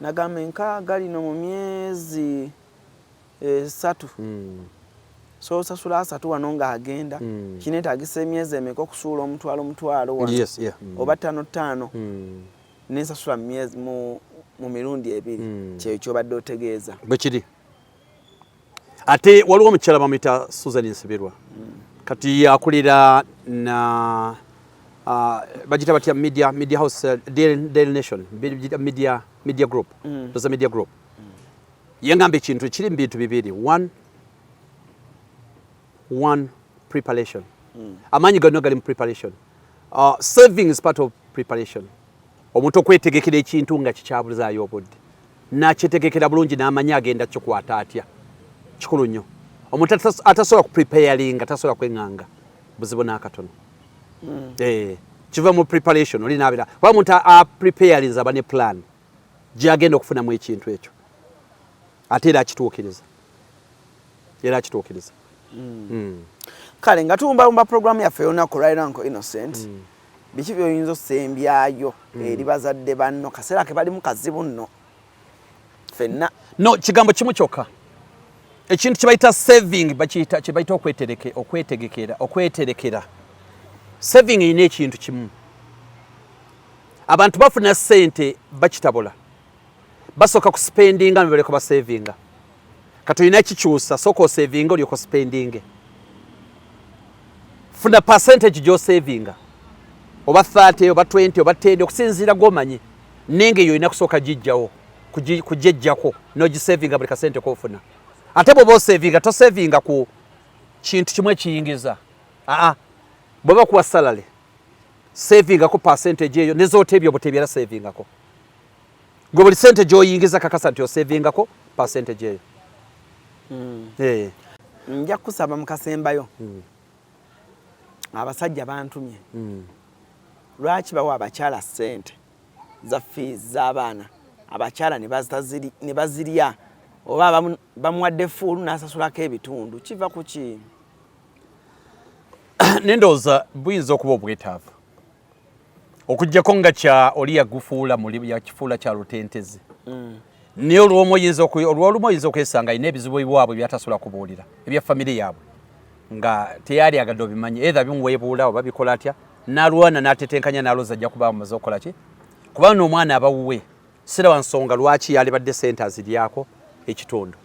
nagamba 6 lino mu myezi 3 so sasula 3 wano nga agenda kinetagisa emyezi emeka okusuula omutwalo wano oba 5 nensasula myezi mu mirundi 2 kyekyo badde otegeeza bwekiri ate waliwo omukyala bamuyita Susan Nsibirwa kati yakulira na bajita batya media house Daily Nation media group doza media group yengamba ekintu kiri mu bintu bibiri one preparation amanyi gano gali mu preparation serving is part of preparation omuntu okwetegekera ekintu nga kikyabulizaayo obudde nakyetegekera bulungi n'amanya agenda kikwata atya kikulu nnyo omuntu atasobola kupreparinga tasobola kweŋŋanga buzibu n'akatono kiva mu preparation oli naabira kuba omuntu apreparinza aba ne plan gyagenda okufunamu ekintu ekyo ate era akituukiriza kale nga tuwumbawumba programu yaffe olunaku lwaliro Uncle Innocent biki byoyinza okusembyayo eri bazadde banno kaseera ke balimu kazibu nno fenna no kigambo kimu kyokka ekintu kibayita saving kibayita okweterekera saving ine ekintu kimu abantu bafuna sente bakitabula basoka ku spendinga nbaleko ba savinga kati ina kikyusa soko saving oli ko spending funa percentage jo savinga oba 30 oba 20 oba 10 okusinzira gomanyi nenge yo ina kusoka jijjawo kujejjako no ji savinga buli kasente kofuna ate bobo savinga to savinga ku kintu kimwe kiyingiza boba kuwa salary savinga ko percentage eyo nezote ebyo botebyera savinga ko gwe buli sente gy'oyingiza kakasa nti osavinga ko percentage eyo nja kusaba mu kasembayo abasajja bantumye lwaki bawa abakyala sente za fees z'abaana abakyala ne bazirya oba bamuwadde fuulu n'asasulako ebitundu kiva ku ki nendooza buyinza okuba obwetaavu okujjako nga kya oli yagufuula yakifuula kya lutentezi naye olwolumu oyinza okwesanga alina ebizibu ebiwaabwe byatasobola kubuulira ebya famire yaabwe nga teyali agadde obimanyi either bimuweebuula oba bikola atya n'alwana n'atetenkanya n'alooza ajja kuba amaze okukola ki kubanga n'omwana abawuwe sira wa nsonga lwaki yalibadde sente aziryako ekitundu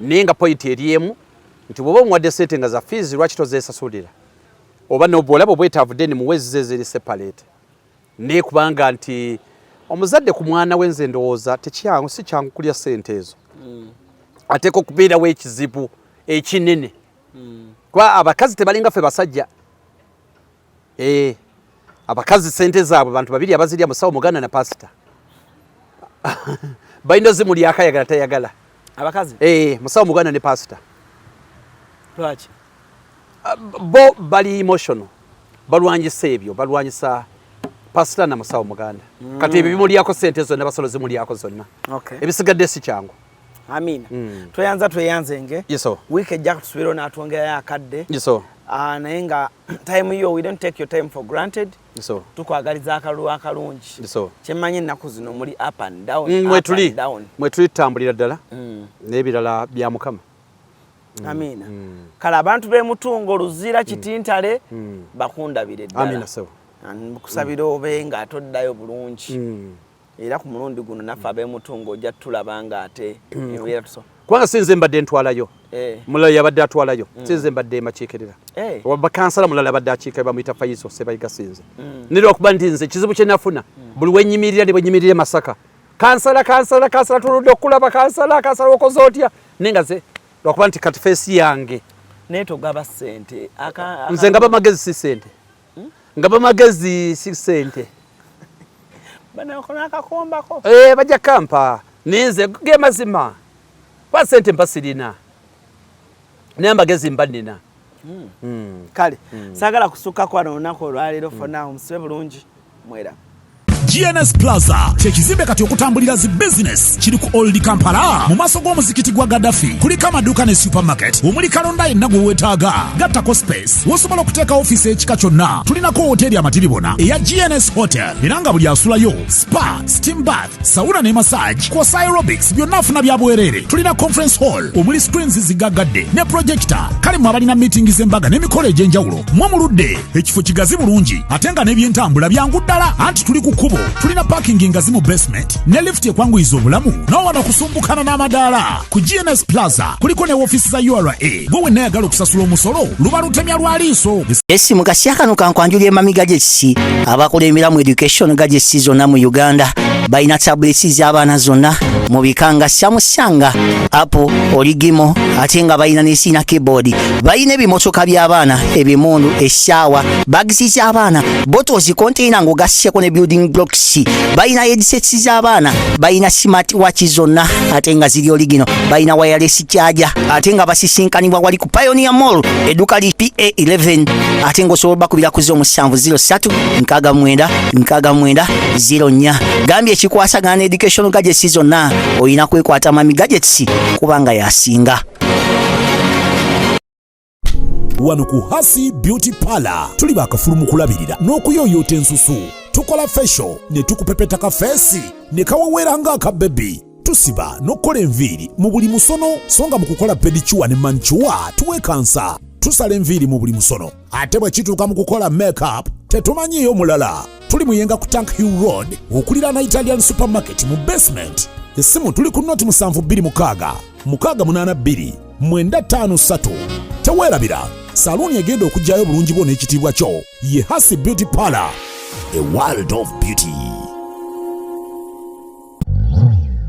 naye nga pointi eriemu nti bw'oba omuwadde sente nga za fees lwaki tozeesasulira oba n'obwolaba obwetaavu deni muwezi zezeri separate naye kubanga nti omuzadde ku mwana we nze ndowooza tekyangu si kyangu kulya sente ezo ateeka okubeerawo ekizibu ekinene kuba abakazi tebalinga ffe basajja abakazi sente zaabwe bantu babiri abazirya musawo muganda na pasita balina zimulyako ayagala tayagala abakazi musawo muganda ne pasita lwaki bo bali emotional balwanyisa ebyo balwanyisa pasita na musawo muganda kati ebyo bimulyako sente zonna basolo zimulyako zonna ebisigadde si kyangu amina tweyanzenge wiiki ejja kutusubira n'atwongerayo akadde naye nga time yo we don't take your time for granted tukwagaliza akalulu akalungi kyemmanyi ennaku zino muli up and down mwe tuli tutambulira ddala n'ebirala bya mukama amina kale abantu b'emutungo oluzira kitintale bakundabire ddala kusabira obe nga atoddayo bulungi era ku mulundi guno naffe ab'emutungo ojja tulaba nga ate kubanga sinze mbadde ntwalayo mulala yabadde atwalayo sinze mbadde makiikirira bakansala mulala abadde akiika bamuyita Faizo Sebayiga sinze nirwakuba nti nze kizibu kye nafuna buli wenyimirira ne bwenyimirire Masaka kansala tuludde okulaba kansala okoze otya naye nga ze lwakuba nti kati feesi yange naye togaba ssente nze ngaba magezi si ssente ngaba magezi si ssente banaakonaakakombako bajja kampa ninze ge mazima kwa ssente mpa sirina naye amagezi mba nnina kale saagala kusukkako wano olunaku olwaleero fonna omusibe bulungi mwera GNS Plaza kyekizimbe kati okutambulira zi business kiri ku Old Kampala mu maaso g'omuzikiti gwa Gaddafi kuliko amaduuka ne supermarket omuli kalonda yenna gwe weetaaga gattako space wosobola okuteeka ofiisi ekika kyonna tulinako hoteri amatiribona eya GNS Hotel era nga buli asulayo spa steam bath sauna ne massage kwosa aerobics byonna afuna bya bwereere tulina conference hall omuli screens zigaggadde ne projector kale mu abalina meeting z'embaga n'emikolo egy'enjawulo mwemuludde ekifo kigazi bulungi ate nga n'ebyentambula byangu ddala anti tuli ku kkubo tulina parking ngazi mu basement ne lift ekwanguyiza obulamu n'owano kusumbukana n'amadaala ku GNS Plaza kuliko ne ofiisi za URA gwe wenna yagala okusasula omusolo luba lutemya lwa liiso esi mu kaseera kano kankwanjulya emamiga gy'ekisi abakola emiramu education gadgets zonna mu Uganda balina tablets z'abaana zonna mu bika nga Samsung, Apple, Origimo ate nga balina n'esiina keyboard balina ebimotoka by'abaana ebimundu essaawa bags z'abaana bottles container ng'ogasseko ne building blocks balina headsets z'abaana balina smart watch zonna ate nga ziri origino balina wireless charger ate nga basisinkanibwa wali ku Pioneer Mall edduuka li PA11 ate ng'osobola bakubira ku 0703-69-69-04 gambye ekikwasagana ne education gadgets zonna oyina kwekwata mami gadgets kubanga yasinga. wano ku Hasi Beauty Parlor tuli bakafulu mu kulabirira n'okuyooyoota ensusu tukola facial ne tukupepeta ka feesi ne kawawera ng'aka baby tusiba n'okukola enviiri mu buli musono songa mu kukola pedicure ne manicure tuwekansa tusala enviiri mu buli musono ate bwe kituuka mu kukola makeup tetumanyiyo mulala tuli muyenga ku Tank Hill Road okulira na Italian supermarket mu basement essimu tuli ku noti 72 682 953 teweerabira saluni egenda okujjayo bulungi bwo n'ekitiibwa kyo ye Hasi Beauty Parlor, a world of beauty.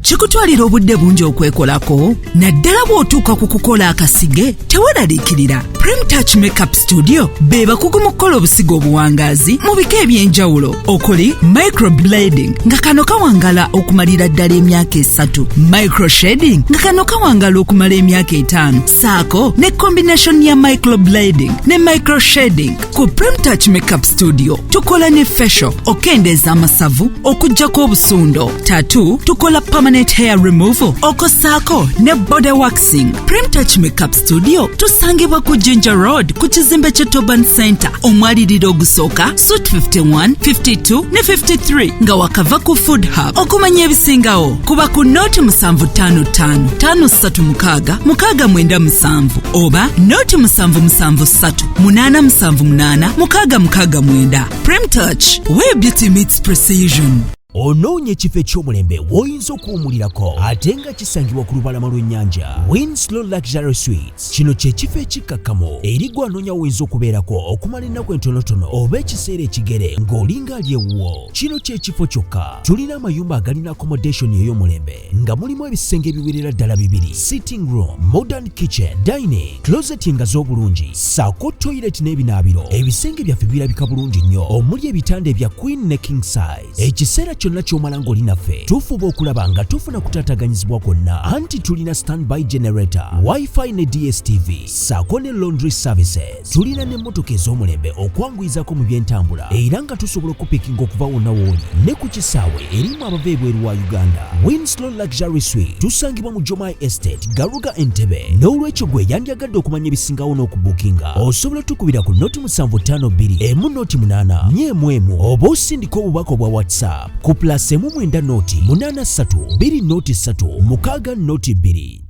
Kikutwalira obudde bungi okwekolako naddala bw'otuuka ku kukola akasige teweeraliikirira Prem Touch Makeup Studio be bakugu mu kukola obusigo obuwangaazi mu bika eby'enjawulo okuli microblading nga kano kawangala okumalira ddala emyaka 3, microshading nga kano kawangala okumala emyaka 5 saako ne combination ya microblading ne microshading. Ku Prem Touch Makeup Studio tukola ne facial okendeeza amasavu okuggyako obusundo, tattoo tukola permanent hair removal okosaako ne body waxing. Prem Touch Makeup Studio tusangibwa ku Jinja Road ku kizimbe kye Toban Center omwaliriro ogusooka Suite 51, 52 ne 53 nga wakava ku Food Hub. Okumanya ebisingawo kuba ku noti 755 536 697 oba noti 773 878 669. Prem Touch, where beauty meets precision. Onoonye ekifo eky'omulembe w'oyinza okuwumulirako ate nga kisangibwa ku lubalama lw'ennyanja. Winslow Luxury Suites kino kye kifo ekikkakkamu eri gwe anoonya w'oyinza okubeerako okumala ennaku entonotono oba ekiseera ekigere ng'olinga ali ewuwo. Kino kye kifo kyokka. Tulina amayumba agalina accommodation ey'omulembe nga mulimu ebisenge ebiwerera ddala 2, sitting room, modern kitchen, dining, closet nga z'obulungi, ssaako toilet n'ebinaabiro. Ebisenge byaffe birabika bulungi nnyo omuli ebitanda ebya queen ne king size. Ekiseera kyonna ky'omala ng'oli naffe tufuba okulaba nga tufuna kutaataganyizibwa kwonna anti tulina standby generator, wifi ne DSTV ssaako ne laundry services. Tulina n'emmotoka ez'omulembe okwanguyizako mu by'entambula era nga tusobola okupikinga okuva wonna w'oli ne ku kisaawe erimu abava ebweru wa Uganda. Winslow Luxury Suite tusangibwa mu Jomai Estate, Garuga, Entebbe. N'olwekyo gwe yandyagadde okumanya ebisingawo n'okubukinga osobola tukubira ku noti 752 emu noti 8 nyemu oba osindika obubaka obwa WhatsApp ku plus 9 noti 83 2 noti 3 6 noti 2.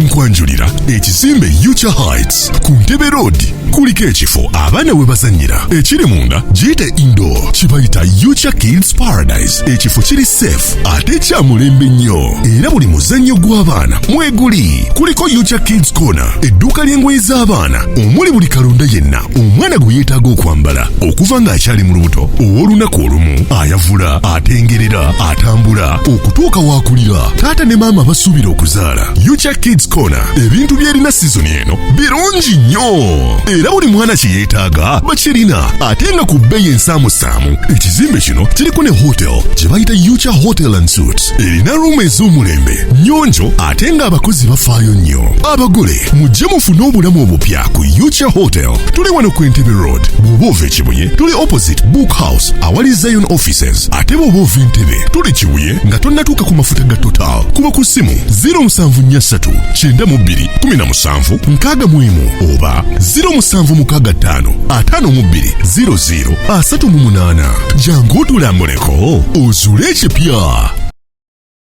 Nkwanjulira ekizimbe Yucha Heights ku Ntebe Road kuliko ekifo abaana we bazannyira ekiri munda giyite indoor kibayita Yucha Kids Paradise. Ekifo kiri safe ate kya mulembe nnyo era buli muzannyo gw'abaana mweguli. Kuliko Yucha Kids Corner, edduuka ly'engoye z'abaana omuli buli kalonda yenna omwana gwe yeetaaga okwambala okuva ng'akyali mu lubuto, ow'olunaku olumu, ayavula, atengerera, atambula okutuuka waakulira, taata ne maama basuubira okuzaala. Yucha Kids Corner ebintu by'erina sizoni eno birungi nnyo era buli mwana kye yeetaaga bakirina ate nga ku bbeeyi ensaamusaamu. Ekizimbe kino kiriko ne hotel gye bayita Yucha Hotel and Suites. Erina ruumu ez'omulembe nnyonjo ate ng'abakozi bafaayo nnyo. Abagole mujje mufune obulamu obupya ku Yucha Hotel. Tuli wano ku Entebbe Road. Bw'oba ova Kibuye tuli opposite Book House awali Zion Offices. Ate bw'oba ova Entebbe tuli Kibuye nga tonnatuuka ku mafuta ga Total. Kuba ku ssimu 0743 92 17 61 oba 0765 52 00 38. Jangu otulambuleko ozuule ekipya.